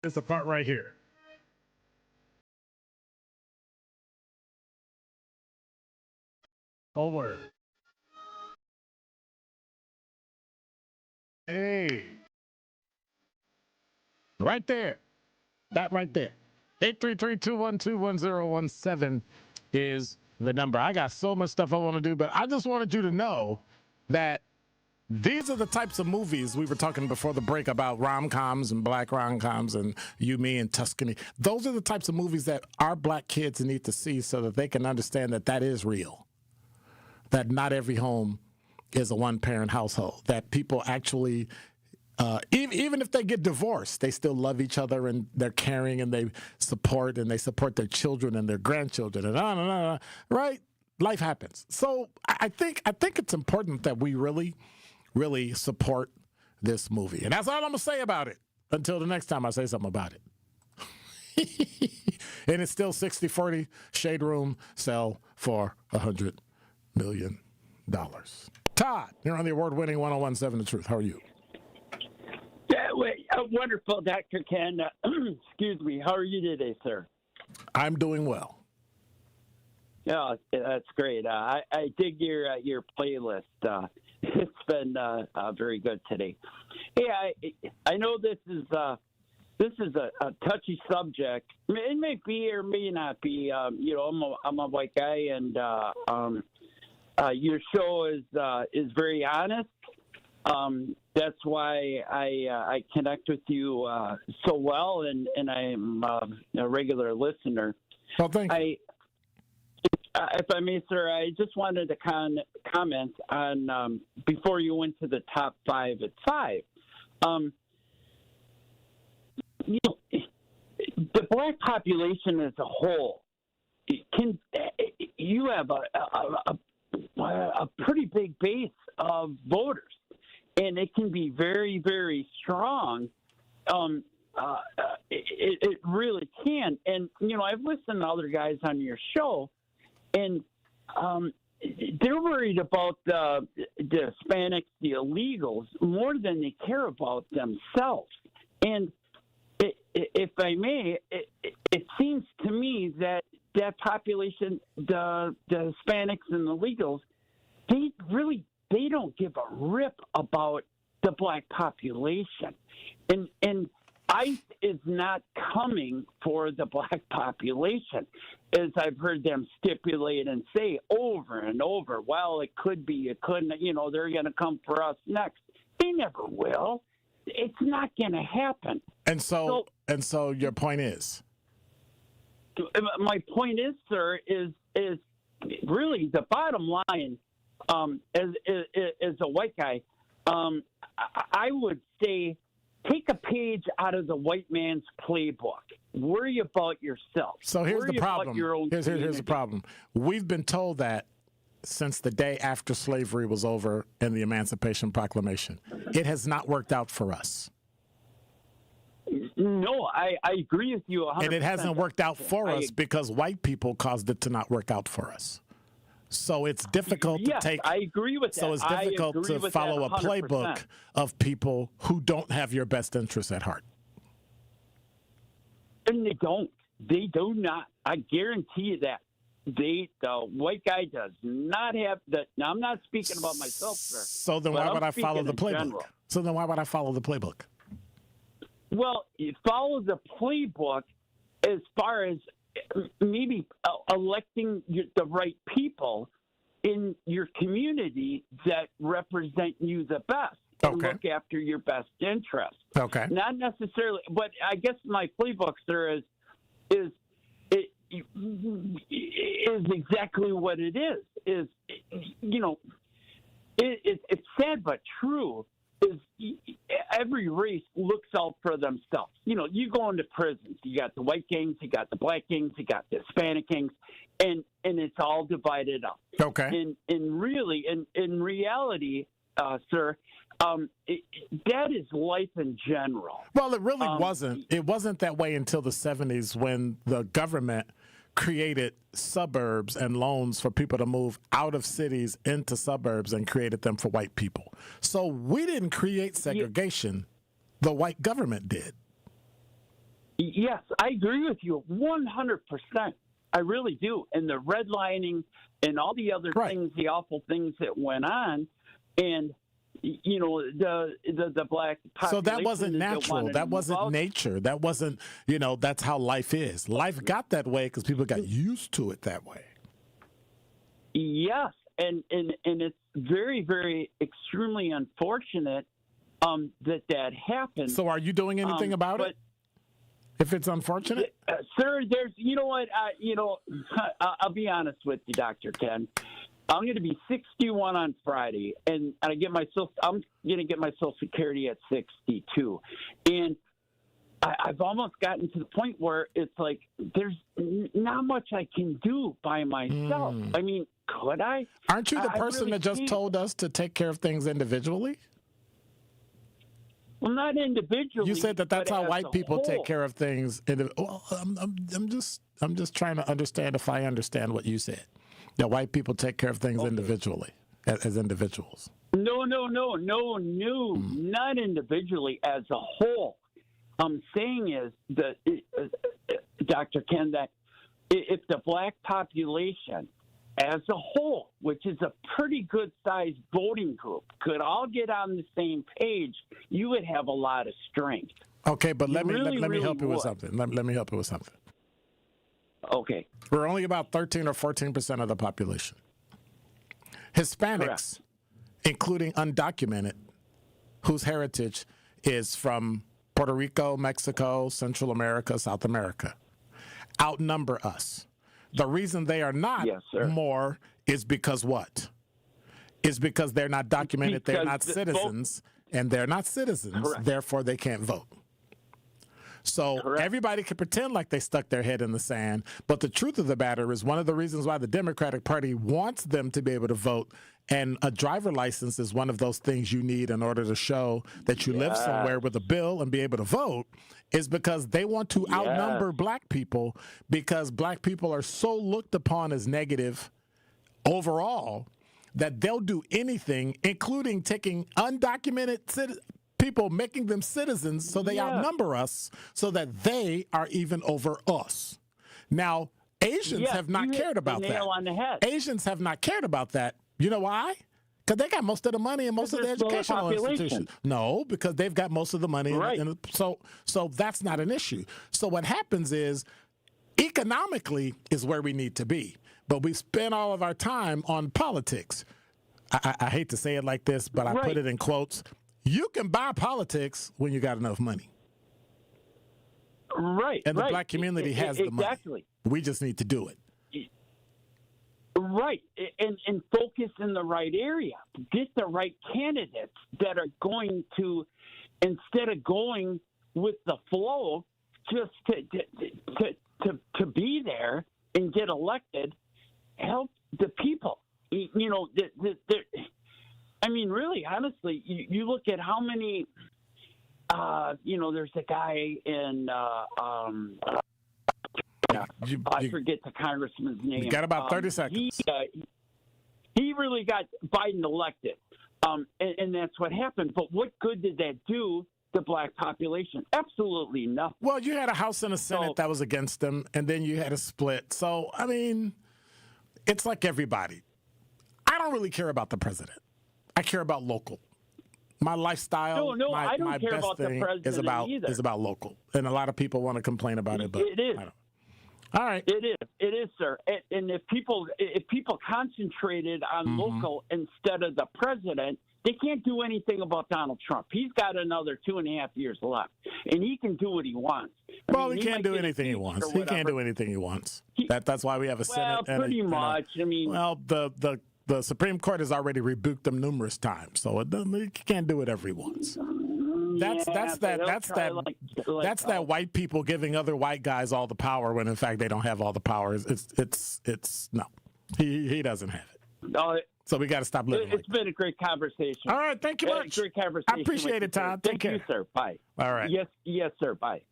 It's the part right here. Whole word. Hey. Right there. That right there. 833-212-1017 is the number. I got so much stuff I want to do, but I just wanted you to know that these are the types of movies we were talking before the break about rom-coms and black rom-coms and You, Me, and Tuscany. Those are the types of movies that our black kids need to see so that they can understand that that is real, that not every home is a one-parent household, that people actually, even if they get divorced, they still love each other and they're caring and they support their children and their grandchildren and on, right? Life happens. So I think it's important that we really support this movie. And that's all I'm going to say about it until the next time I say something about it. And it's still 60-40 Shade Room sell for $100 million. Todd, you're on the award-winning 1017 The Truth. How are you? Yeah, wonderful, Dr. Ken. Excuse me. How are you today, sir? I'm doing well. Yeah, that's great. I dig your playlist. It's been very good today. Hey, I know this is a touchy subject. It may be or may not be. I'm a white guy, and your show is very honest. That's why I connect with you so well, and I'm a regular listener. Well, thank you. If I may, sir, I just wanted to comment on before you went to the top 5 at 5. The black population as a whole you have a pretty big base of voters, and it can be very, very strong. It really can. And I've listened to other guys on your show. And they're worried about the Hispanics, the illegals, more than they care about themselves. And if I may, it seems to me that population, the Hispanics and the illegals, they don't give a rip about the black population. And ICE is not coming for the black population, as I've heard them stipulate and say over and over. Well, it could be, it couldn't, they're going to come for us next. They never will. It's not going to happen. And so your point is? My point is, sir, is really the bottom line. As a white guy, I would say, take a page out of the white man's playbook. Worry about yourself. So here's the problem. Here's the problem. We've been told that since the day after slavery was over and the Emancipation Proclamation. It has not worked out for us. No, I agree with you 100%. And it hasn't worked out for us because white people caused it to not work out for us. So it's difficult to take. I agree with that. So it's difficult to follow a playbook of people who don't have your best interests at heart. And they don't. They do not. I guarantee you that. The white guy does not have that. Now, I'm not speaking about myself, sir. So then why would I follow the playbook? Well, you follow the playbook as far as maybe electing the right people in your community that represent you the best and look after your best interest. Okay. Not necessarily, but I guess my playbook, sir, is exactly what it is. It's sad but true. Is every race looks out for themselves. You go into prisons. You got the white gangs, you got the black gangs, you got the Hispanic gangs, and it's all divided up. Okay. And really, in reality, sir, that is life in general. Well, it really wasn't. It wasn't that way until the 70s when the government created suburbs and loans for people to move out of cities into suburbs and created them for white people. So we didn't create segregation. The white government did. Yes, I agree with you 100%. I really do. And the redlining and all the other things, the awful things that went on, and the black population. So that wasn't natural. That wasn't nature. That wasn't, that's how life is. Life got that way because people got used to it that way. Yes, and it's very, very extremely unfortunate that happened. So are you doing anything about it? If it's unfortunate? Sir, there's, I'll be honest with you, Dr. Ken. I'm going to be 61 on Friday, and I'm going to get my Social Security at 62. And I've almost gotten to the point where it's like there's not much I can do by myself. I mean, could I? Aren't you the person that just told us to take care of things individually? Well, not individually. You said that's how white people take care of things. Well, I'm just trying to understand if I understand what you said. That white people take care of things individually, as individuals. No, not individually, as a whole. I'm saying is that, Dr. Ken, that if the black population as a whole, which is a pretty good-sized voting group, could all get on the same page, you would have a lot of strength. Okay, but let me help you with something. Let me help you with something. Okay. We're only about 13 or 14% of the population. Hispanics, including undocumented, whose heritage is from Puerto Rico, Mexico, Central America, South America, outnumber us. The reason they are not more is because what? Is because they're not documented, they're not citizens, and they're not citizens, therefore they can't vote. So everybody can pretend like they stuck their head in the sand, but the truth of the matter is one of the reasons why the Democratic Party wants them to be able to vote, and a driver license is one of those things you need in order to show that you live somewhere with a bill and be able to vote, is because they want to outnumber black people, because black people are so looked upon as negative overall that they'll do anything, including taking undocumented people, making them citizens so they outnumber us so that they are even over us. Now, Asians have not cared about that. On the head. Asians have not cared about that. You know why? Because they got most of the money and most of the educational institutions. No, because they've got most of the money. So that's not an issue. So what happens is, economically is where we need to be. But we spend all of our time on politics. I hate to say it like this, but I put it in quotes. You can buy politics when you got enough money. Right. And the black community has the money. We just need to do it. Right. And focus in the right area. Get the right candidates that are going to, instead of going with the flow, just to be there and get elected, help the people. I mean, really, honestly, you look at how many, there's a guy in, I forget the congressman's name. You got about 30 seconds. He really got Biden elected, and that's what happened. But what good did that do the black population? Absolutely nothing. Well, you had a House and a Senate that was against them, and then you had a split. So, I mean, it's like everybody. I don't really care about the president. I care about local. My lifestyle, I don't my care best about thing the president is about local. And a lot of people want to complain about it, but it is. I don't. All right. It is, sir. And if people concentrated on local instead of the president, they can't do anything about Donald Trump. He's got another 2.5 years left, and he can do what he wants. He can't do anything he wants. He can't do anything he wants. That's why we have a Senate. Well, pretty much. The Supreme Court has already rebuked them numerous times, so he can't do whatever he wants. That's that white people giving other white guys all the power when in fact they don't have all the power. It's no, he doesn't have it. No, so we got to stop living. It's been a great conversation. All right, thank you much. Great conversation. I appreciate it, Todd. Thank you, sir. Bye. All right. Yes, sir. Bye.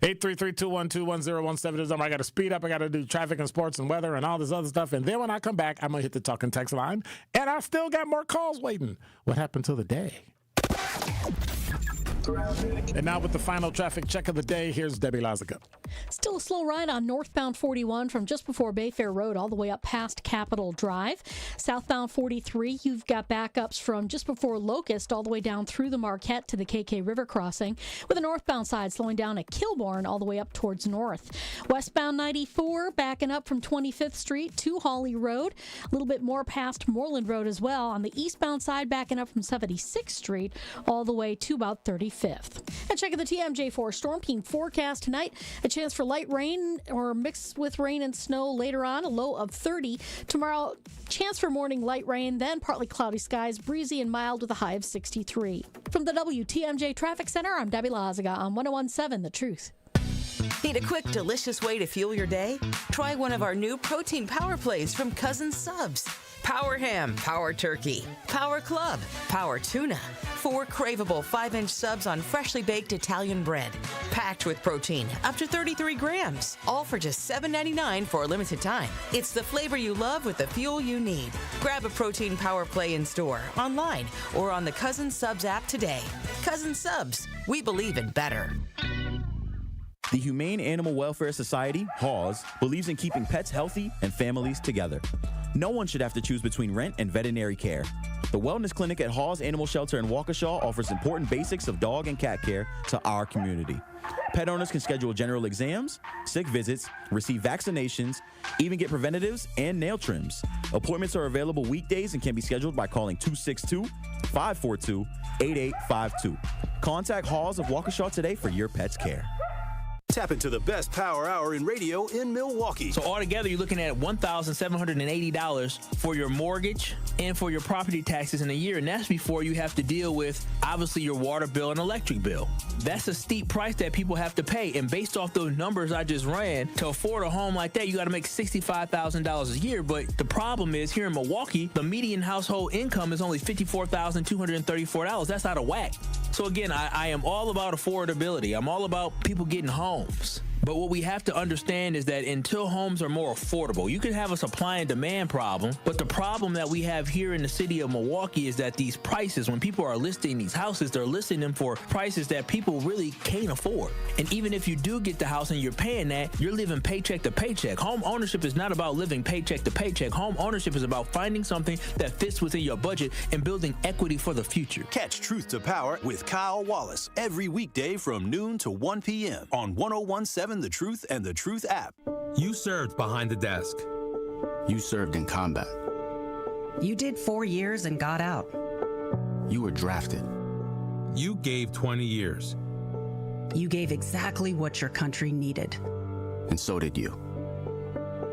833-212-1017 is number. I got to speed up. I got to do traffic and sports and weather and all this other stuff. And then when I come back, I'm going to hit the talk and text line. And I still got more calls waiting. What happened to the day? And now with the final traffic check of the day, here's Debbie Lazaga. Still a slow ride on northbound 41 from just before Bayfair Road all the way up past Capitol Drive. Southbound 43, you've got backups from just before Locust all the way down through the Marquette to the KK River crossing, with the northbound side slowing down at Kilbourne all the way up towards North. Westbound 94 backing up from 25th Street to Hawley Road, a little bit more past Moreland Road as well. On the eastbound side backing up from 76th Street all the way to about 35th. And checking the TMJ4 Storm Team forecast tonight, a chance for light rain or mixed with rain and snow later on, a low of 30. Tomorrow, chance for morning light rain, then partly cloudy skies, breezy and mild with a high of 63. From the WTMJ Traffic Center, I'm Debbie Lazaga on 101.7 The Truth. Need a quick, delicious way to fuel your day? Try one of our new protein power plays from Cousin Subs. Power ham, power turkey, power club, power tuna. 4 craveable 5-inch subs on freshly baked Italian bread. Packed with protein, up to 33 grams. All for just $7.99 for a limited time. It's the flavor you love with the fuel you need. Grab a protein power play in store, online, or on the Cousin Subs app today. Cousin Subs, we believe in better. The Humane Animal Welfare Society, HAWS, believes in keeping pets healthy and families together. No one should have to choose between rent and veterinary care. The Wellness Clinic at Hawes Animal Shelter in Waukesha offers important basics of dog and cat care to our community. Pet owners can schedule general exams, sick visits, receive vaccinations, even get preventatives and nail trims. Appointments are available weekdays and can be scheduled by calling 262-542-8852. Contact Hawes of Waukesha today for your pet's care. Tap into the best power hour in radio in Milwaukee. So altogether, you're looking at $1,780 for your mortgage and for your property taxes in a year. And that's before you have to deal with, obviously, your water bill and electric bill. That's a steep price that people have to pay. And based off those numbers I just ran, to afford a home like that, you got to make $65,000 a year. But the problem is, here in Milwaukee, the median household income is only $54,234. That's out of whack. So again, I am all about affordability. I'm all about people getting homes. But what we have to understand is that until homes are more affordable, you can have a supply and demand problem, but the problem that we have here in the city of Milwaukee is that these prices, when people are listing these houses, they're listing them for prices that people really can't afford. And even if you do get the house and you're paying that, you're living paycheck to paycheck. Home ownership is not about living paycheck to paycheck. Home ownership is about finding something that fits within your budget and building equity for the future. Catch Truth to Power with Kyle Wallace every weekday from noon to 1 p.m. on 101.7 The Truth and The Truth app. You served behind the desk. You served in combat. You did 4 years and got out. You were drafted. You gave 20 years. You gave exactly what your country needed. And so did you.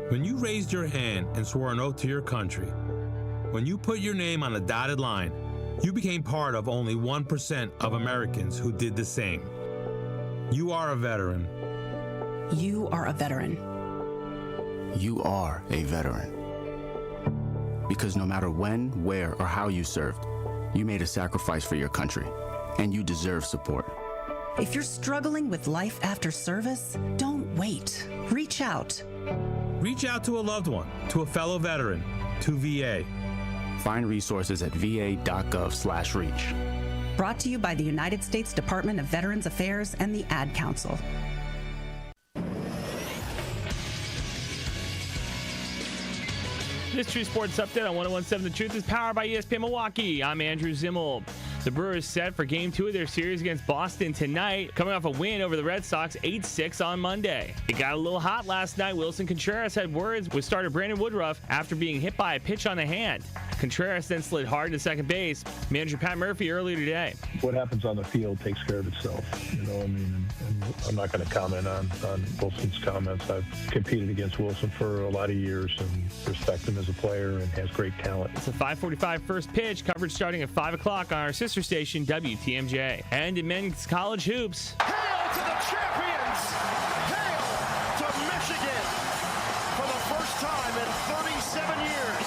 When you raised your hand and swore an oath to your country, when you put your name on a dotted line, you became part of only 1% of Americans who did the same. You are a veteran. You are a veteran. You are a veteran. Because no matter when, where, or how you served, you made a sacrifice for your country, and you deserve support. If you're struggling with life after service, don't wait. Reach out. Reach out to a loved one, to a fellow veteran, to VA. Find resources at va.gov/reach. Brought to you by the United States Department of Veterans Affairs and the Ad Council. This True Sports Update on 101.7 The Truth is powered by ESPN Milwaukee. I'm Andrew Zimmel. The Brewers set for Game 2 of their series against Boston tonight, coming off a win over the Red Sox 8-6 on Monday. It got a little hot last night. Wilson Contreras had words with starter Brandon Woodruff after being hit by a pitch on the hand. Contreras then slid hard to second base. Manager Pat Murphy earlier today. What happens on the field takes care of itself. You know, I mean, and I'm not going to comment on Wilson's comments. I've competed against Wilson for a lot of years and respect him as a player and has great talent. It's a 5:45 first pitch. Coverage starting at 5 o'clock on our sister station, WTMJ. And in men's college hoops. Hail to the champions! Hail to Michigan for the first time in 37 years.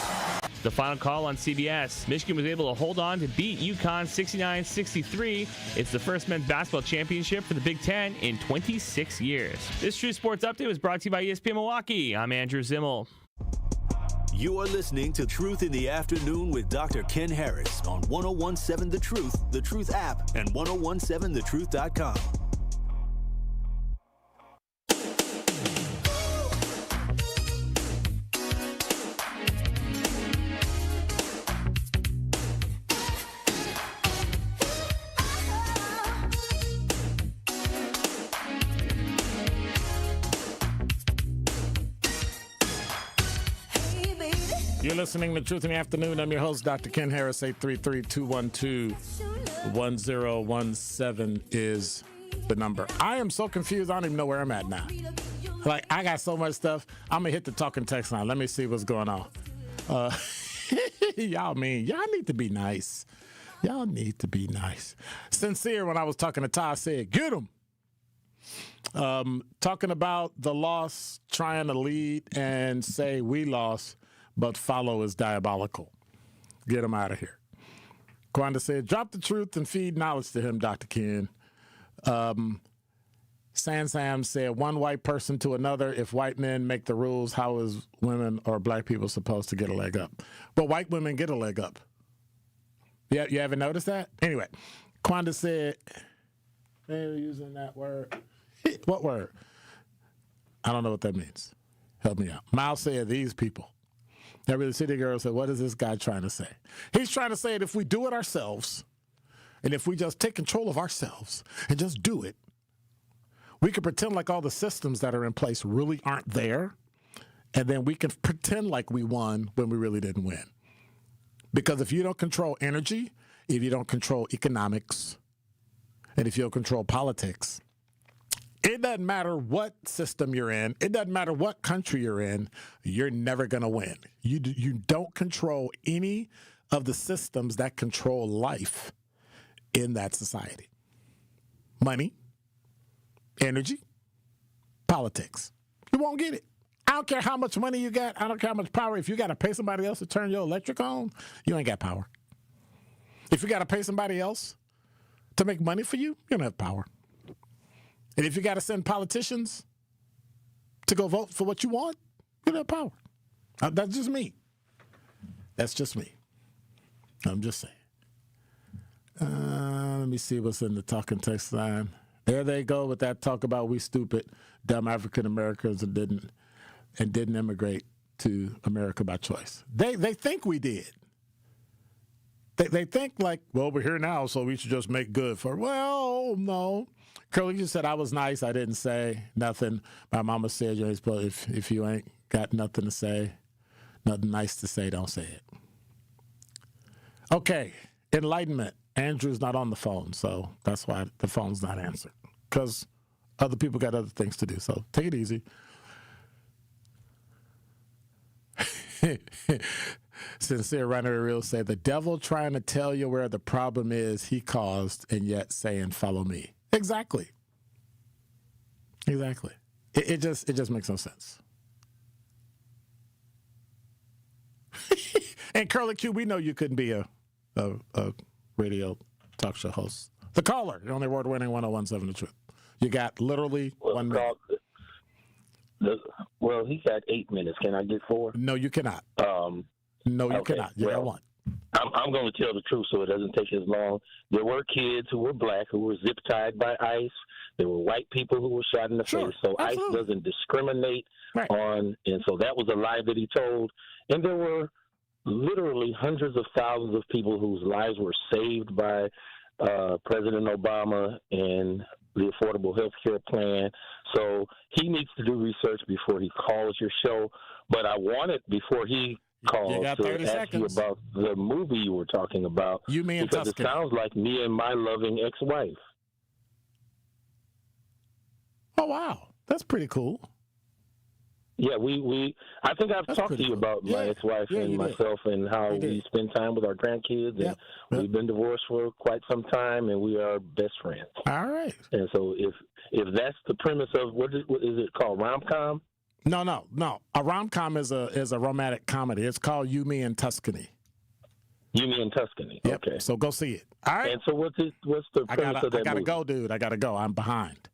The final call on CBS. Michigan was able to hold on to beat UConn 69-63. It's the first men's basketball championship for the Big Ten in 26 years. This True Sports Update was brought to you by ESPN Milwaukee. I'm Andrew Zimmel. You are listening to Truth in the Afternoon with Dr. Ken Harris on 1017 The Truth app, and 1017thetruth.com. You're listening to Truth in the Afternoon. I'm your host, Dr. Ken Harris. 833-212-1017 is the number. I am so confused. I don't even know where I'm at now. Like, I got so much stuff. I'm going to hit the talking text line. Let me see what's going on. Y'all need to be nice. Y'all need to be nice. Sincere, when I was talking to Ty, said, get him. Talking about the loss, trying to lead and say we lost, but follow is diabolical. Get him out of here. Quanda said, drop the truth and feed knowledge to him, Dr. Ken. Sam said, one white person to another. If white men make the rules, how is women or black people supposed to get a leg up? But white women get a leg up. Yeah, you haven't noticed that? Anyway, Quanda said, they're using that word. What word? I don't know what that means. Help me out. Miles said, these people. Every the city girl said, what is this guy trying to say? He's trying to say that if we do it ourselves, and if we just take control of ourselves and just do it, we can pretend like all the systems that are in place really aren't there, and then we can pretend like we won when we really didn't win. Because if you don't control energy, if you don't control economics, and if you don't control politics, it doesn't matter what system you're in. It doesn't matter what country you're in. You're never going to win. You don't control any of the systems that control life in that society. Money, energy, politics. You won't get it. I don't care how much money you got. I don't care how much power. If you got to pay somebody else to turn your electric on, you ain't got power. If you got to pay somebody else to make money for you, you don't have power. And if you got to send politicians to go vote for what you want, you don't have power. That's just me. That's just me. I'm just saying. Let me see what's in the talking text line. There they go with that talk about we stupid, dumb African Americans and didn't immigrate to America by choice. They think we did. They think like, well, we're here now, so we should just make good for. Well, no. Curly just said I was nice. I didn't say nothing. My mama said, if you ain't got nothing to say, nothing nice to say, don't say it. Okay, enlightenment. Andrew's not on the phone, so that's why the phone's not answered. Because other people got other things to do, so take it easy. Sincere Runner Real said, the devil trying to tell you where the problem is he caused and yet saying, follow me. Exactly. It just makes no sense. And Curly Q, we know you couldn't be a radio talk show host. The caller, the only award-winning 1017 The Truth. You got literally 1 minute. Well, he got 8 minutes. Can I get 4? No, you cannot. No, you cannot. You got 1. I'm going to tell the truth so it doesn't take as long. There were kids who were black who were zip-tied by ICE. There were white people who were shot in the face. So absolutely. ICE doesn't discriminate on, and so that was a lie that he told. And there were literally hundreds of thousands of people whose lives were saved by President Obama and the Affordable Health Care Plan. So he needs to do research before he calls your show. But I wanted, before he calls, to ask you about the movie you were talking about. You mean because Tuscany. It sounds like Me and My Loving Ex-Wife. Oh, wow. That's pretty cool. Yeah, I think I've talked to you about my ex-wife and myself and how we spend time with our grandkids. And we've been divorced for quite some time, and we are best friends. All right. And so if that's the premise of, what is it called, Rom-Com? No. A rom-com is a romantic comedy. It's called You, Me, and Tuscany. You, Me, and Tuscany. Yep. Okay. So go see it. All right. And so what's the premise of that I gotta movie? go, dude. I gotta go. I'm behind.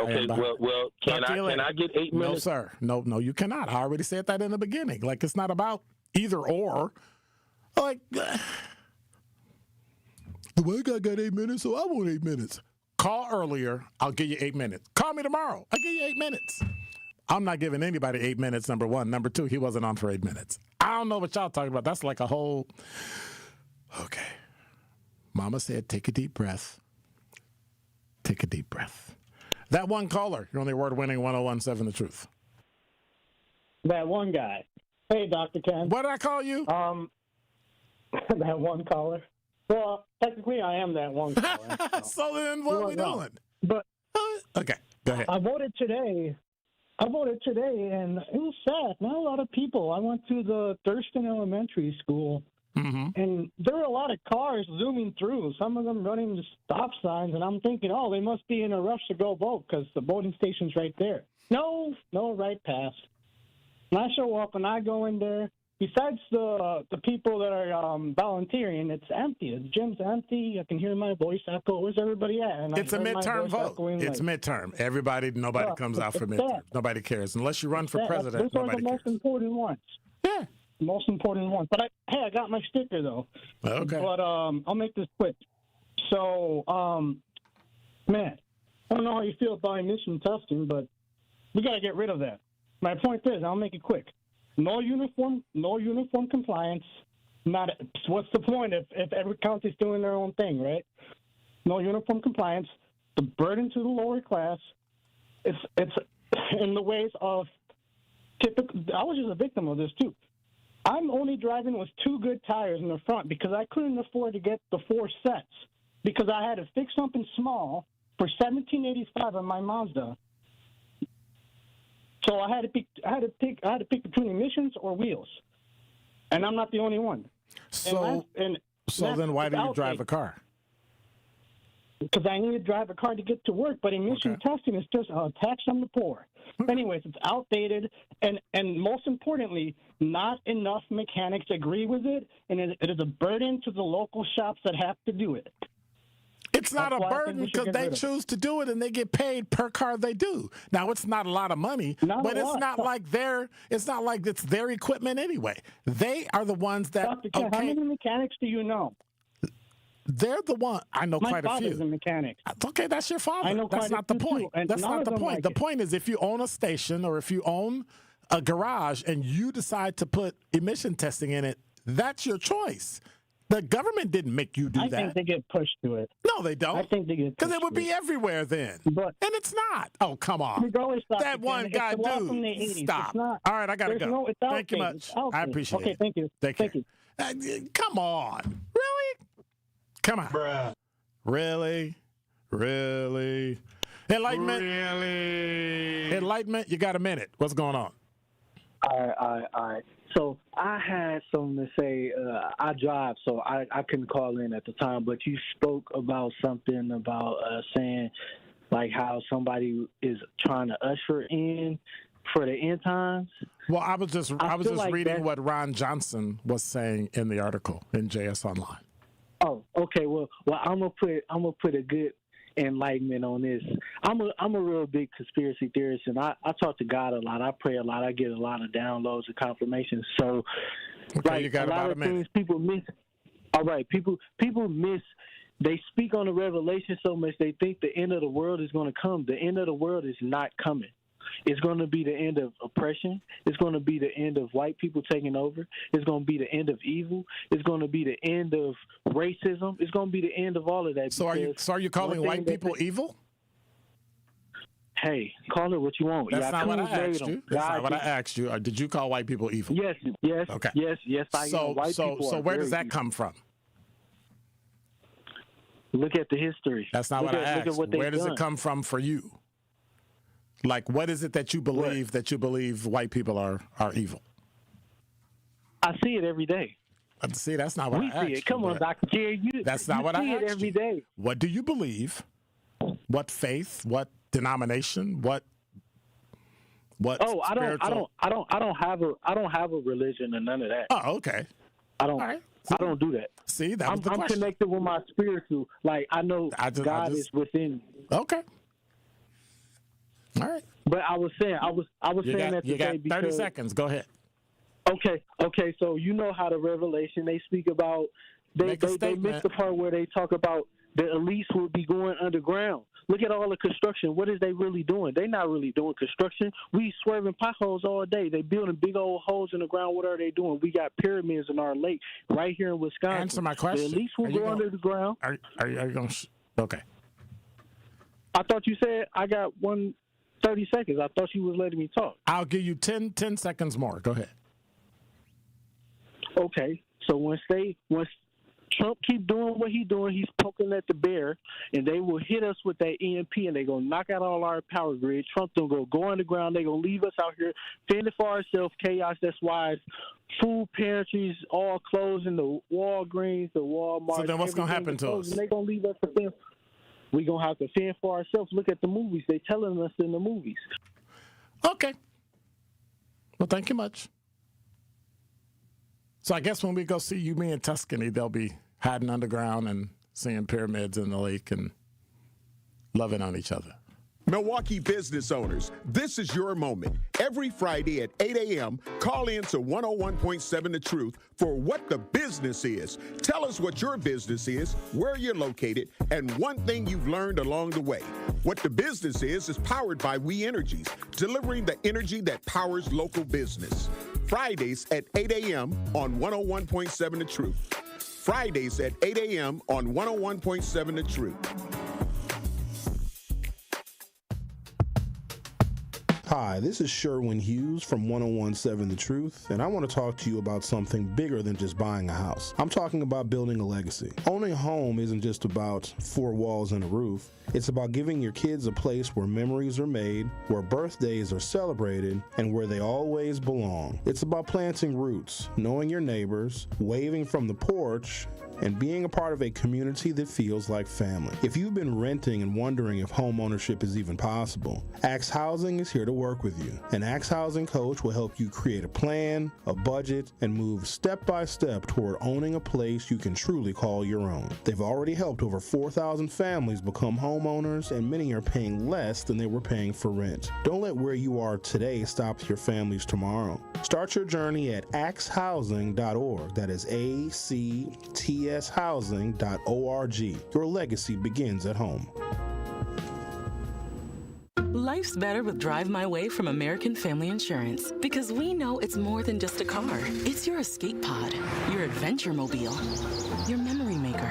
Okay, well, can I get 8 minutes? No, sir. No, you cannot. I already said that in the beginning. Like, it's not about either or. Like, the white guy got 8 minutes, so I want 8 minutes. Call earlier, I'll give you 8 minutes. Call me tomorrow, I'll give you 8 minutes. I'm not giving anybody 8 minutes, number one. Number two, he wasn't on for 8 minutes. I don't know what y'all talking about. That's like a whole, okay. Mama said, take a deep breath. Take a deep breath. That one caller, you're on the award-winning 1017 The Truth. That one guy. Hey, Dr. Ken. What did I call you? That one caller. Well, technically, I am that one caller. So then what are we doing? But okay, go ahead. I voted today, and it was sad. Not a lot of people. I went to the Thurston Elementary School, and there were a lot of cars zooming through, some of them running the stop signs, and I'm thinking, oh, they must be in a rush to go vote because the voting station's right there. No, right past. And I show up, and I go in there. Besides the people that are volunteering, it's empty. The gym's empty. I can hear my voice echo. Where's everybody at? And it's a midterm vote. It's midterm. Nobody comes out for midterm. Nobody cares. Unless you run for president, nobody cares. Those are the most important ones. Yeah. Most important ones. But I got my sticker, though. Okay. But I'll make this quick. So, man, I don't know how you feel about emission testing, but we got to get rid of that. My point is, I'll make it quick. No uniform compliance. What's the point if every county's doing their own thing, right? No uniform compliance. The burden to the lower class. It's in the ways of typical. I was just a victim of this too. I'm only driving with 2 good tires in the front because I couldn't afford to get the 4 sets because I had to fix something small for $17.85 on my Mazda. So I had to pick between emissions or wheels, and I'm not the only one. So then why do you drive a car? Because I need to drive a car to get to work, but emission testing is just a tax on the poor. Anyways, it's outdated, and most importantly, not enough mechanics agree with it, and it is a burden to the local shops that have to do it. It's not a burden because they choose to do it and they get paid per car they do. Now it's not a lot of money, but it's not like it's their equipment anyway. They are the ones that. Dr. Ken, how many mechanics do you know? They're the one. I know quite a few. My father's a mechanic. Okay, that's your father. I know that's not the point. That's not the point. The point is if you own a station or if you own a garage and you decide to put emission testing in it, that's your choice. The government didn't make you do that. I think they get pushed to it. No, they don't. I think they get pushed because it would be everywhere then. And it's not. Oh, come on. That one guy, dude. Stop. All right, I got to go. Thank you much. I appreciate it. Okay, thank you. Thank you. Come on. Really? Come on. Bruh. Really? Enlightenment? Really? Enlightenment, you got a minute. What's going on? All right. So I had something to say. I drive, so I couldn't call in at the time, but you spoke about something about saying like how somebody is trying to usher in for the end times. Well, I was just reading what Ron Johnson was saying in the article in JS Online. Oh, okay. Well, I'm gonna put a good enlightenment on this. I'm a real big conspiracy theorist, and I talk to God a lot. I pray a lot. I get a lot of downloads and confirmations. So, you got a lot of things people miss. All right, people miss. They speak on the revelation so much they think the end of the world is going to come. The end of the world is not coming. It's going to be the end of oppression. It's going to be the end of white people taking over. It's going to be the end of evil. It's going to be the end of racism. It's going to be the end of all of that. So are you calling white people evil? Hey, call it what you want. That's not what I asked you. That's not what I asked you. Did you call white people evil? Yes. Okay. Yes. I am. White people. So where does that come from? Look at the history. That's not what I asked. Where does it come from for you? Like, what is it that you believe white people are evil? I see it every day. See, that's not what I asked you. We see it. Come on, Dr. J. That's not what I asked you. We see it every day. What do you believe? What faith? What denomination? What? Oh, I don't have a religion or none of that. Oh, okay. I don't do that. See, that was the question. I'm connected with my spiritual. Like I know God is within me. Okay. All right. But I was saying that you got 30 seconds. Go ahead. Okay. So you know how the Revelation they speak about they miss the part where they talk about the elites will be going underground. Look at all the construction. What is they really doing? They're not really doing construction. We swerving potholes all day. They building big old holes in the ground. What are they doing? We got pyramids in our lake right here in Wisconsin. Answer my question. The elites will go under the ground. Are you going to? Okay. I thought you said I got 30 seconds. I thought you was letting me talk. I'll give you 10 seconds more. Go ahead. Okay. So once Trump keep doing what he's doing, he's poking at the bear, and they will hit us with that EMP, and they're going to knock out all our power grid. Trump going to go underground. They're going to leave us out here fending for ourselves, chaos. That's why it's food pantries all closing, the Walgreens, the Walmart. So then what's going to happen to us? They're going to leave us to fend. We're going to have to fend for ourselves. Look at the movies. They're telling us in the movies. Okay. Well, thank you much. So I guess when we go see you, me in Tuscany, they'll be hiding underground and seeing pyramids in the lake and loving on each other. Milwaukee business owners, this is your moment. Every Friday at 8 a.m., call in to 101.7 The Truth for What the Business Is. Tell us what your business is, where you're located, and one thing you've learned along the way. What the Business is powered by We Energies, delivering the energy that powers local business. Fridays at 8 a.m. on 101.7 The Truth. Fridays at 8 a.m. on 101.7 The Truth. Hi, this is Sherwin Hughes from 101.7 The Truth, and I want to talk to you about something bigger than just buying a house. I'm talking about building a legacy. Owning a home isn't just about four walls and a roof. It's about giving your kids a place where memories are made, where birthdays are celebrated, and where they always belong. It's about planting roots, knowing your neighbors, waving from the porch, and being a part of a community that feels like family. If you've been renting and wondering if home ownership is even possible, Axe Housing is here to work with you. An Axe Housing coach will help you create a plan, a budget, and move step by step toward owning a place you can truly call your own. They've already helped over 4,000 families become homeowners, and many are paying less than they were paying for rent. Don't let where you are today stop your families tomorrow. Start your journey at axehousing.org. That is ACTShousing.org. Your legacy begins at home. Life's better with Drive My Way from American Family Insurance, because we know it's more than just a car. It's your escape pod, your adventure mobile, your memory maker.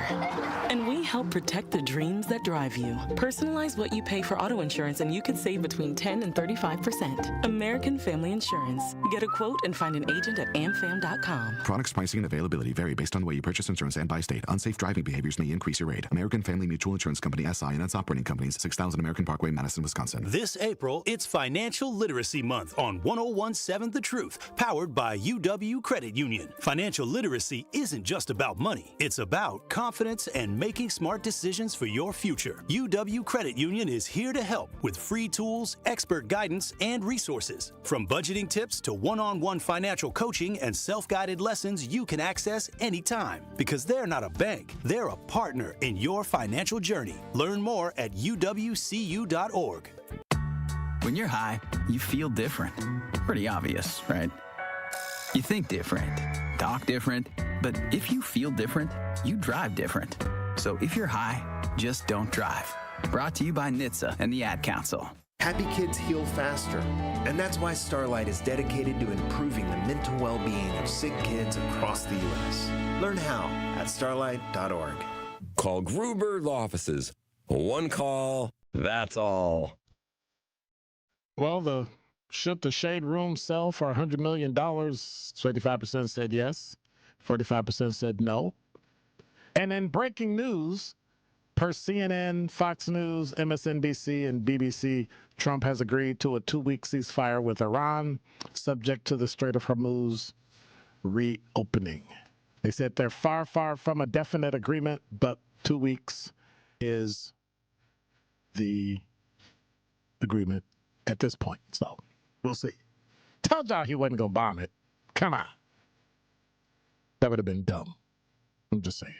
And we help protect the dreams that drive you. Personalize what you pay for auto insurance and you could save between 10 and 35%. American Family Insurance. Get a quote and find an agent at amfam.com. Products, pricing, and availability vary based on the way you purchase insurance and by state. Unsafe driving behaviors may increase your rate. American Family Mutual Insurance Company, SI, and its operating companies, 6000 American Parkway, Madison, Wisconsin. This April, it's Financial Literacy Month on 101.7 The Truth, powered by UW Credit Union. Financial literacy isn't just about money. It's about confidence and making smart decisions for your future. UW Credit Union is here to help with free tools, expert guidance, and resources. From budgeting tips to one-on-one financial coaching and self-guided lessons you can access anytime. Because they're not a bank, they're a partner in your financial journey. Learn more at uwcu.org. When you're high, you feel different. Pretty obvious, right? You think different, talk different, but if you feel different, you drive different. So if you're high, just don't drive. Brought to you by NHTSA and the Ad Council. Happy kids heal faster, and that's why Starlight is dedicated to improving the mental well-being of sick kids across the U.S. Learn how at starlight.org. Call Gruber offices. One call, that's all. Well, should the Shade Room sell for $100 million? 25% said yes, 45% said no. And in breaking news, per CNN, Fox News, MSNBC, and BBC, Trump has agreed to a 2-week ceasefire with Iran, subject to the Strait of Hormuz reopening. They said they're far, far from a definite agreement, but 2 weeks is the agreement at this point. So we'll see. Told y'all he wasn't going to bomb it. Come on. That would have been dumb. I'm just saying.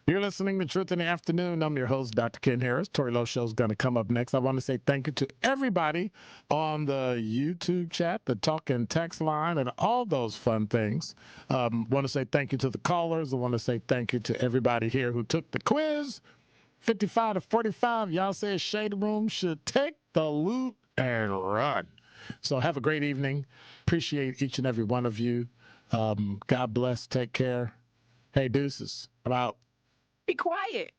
You're listening to Truth in the Afternoon. I'm your host, Dr. Ken Harris. Tori Lowe Show is going to come up next. I want to say thank you to everybody on the YouTube chat, the talk and text line, and all those fun things. Want to say thank you to the callers. I want to say thank you to everybody here who took the quiz. 55 to 45, y'all say Shade Room should take the loot and run. So have a great evening. Appreciate each and every one of you. God bless. Take care. Hey, deuces. I'm out. Be quiet.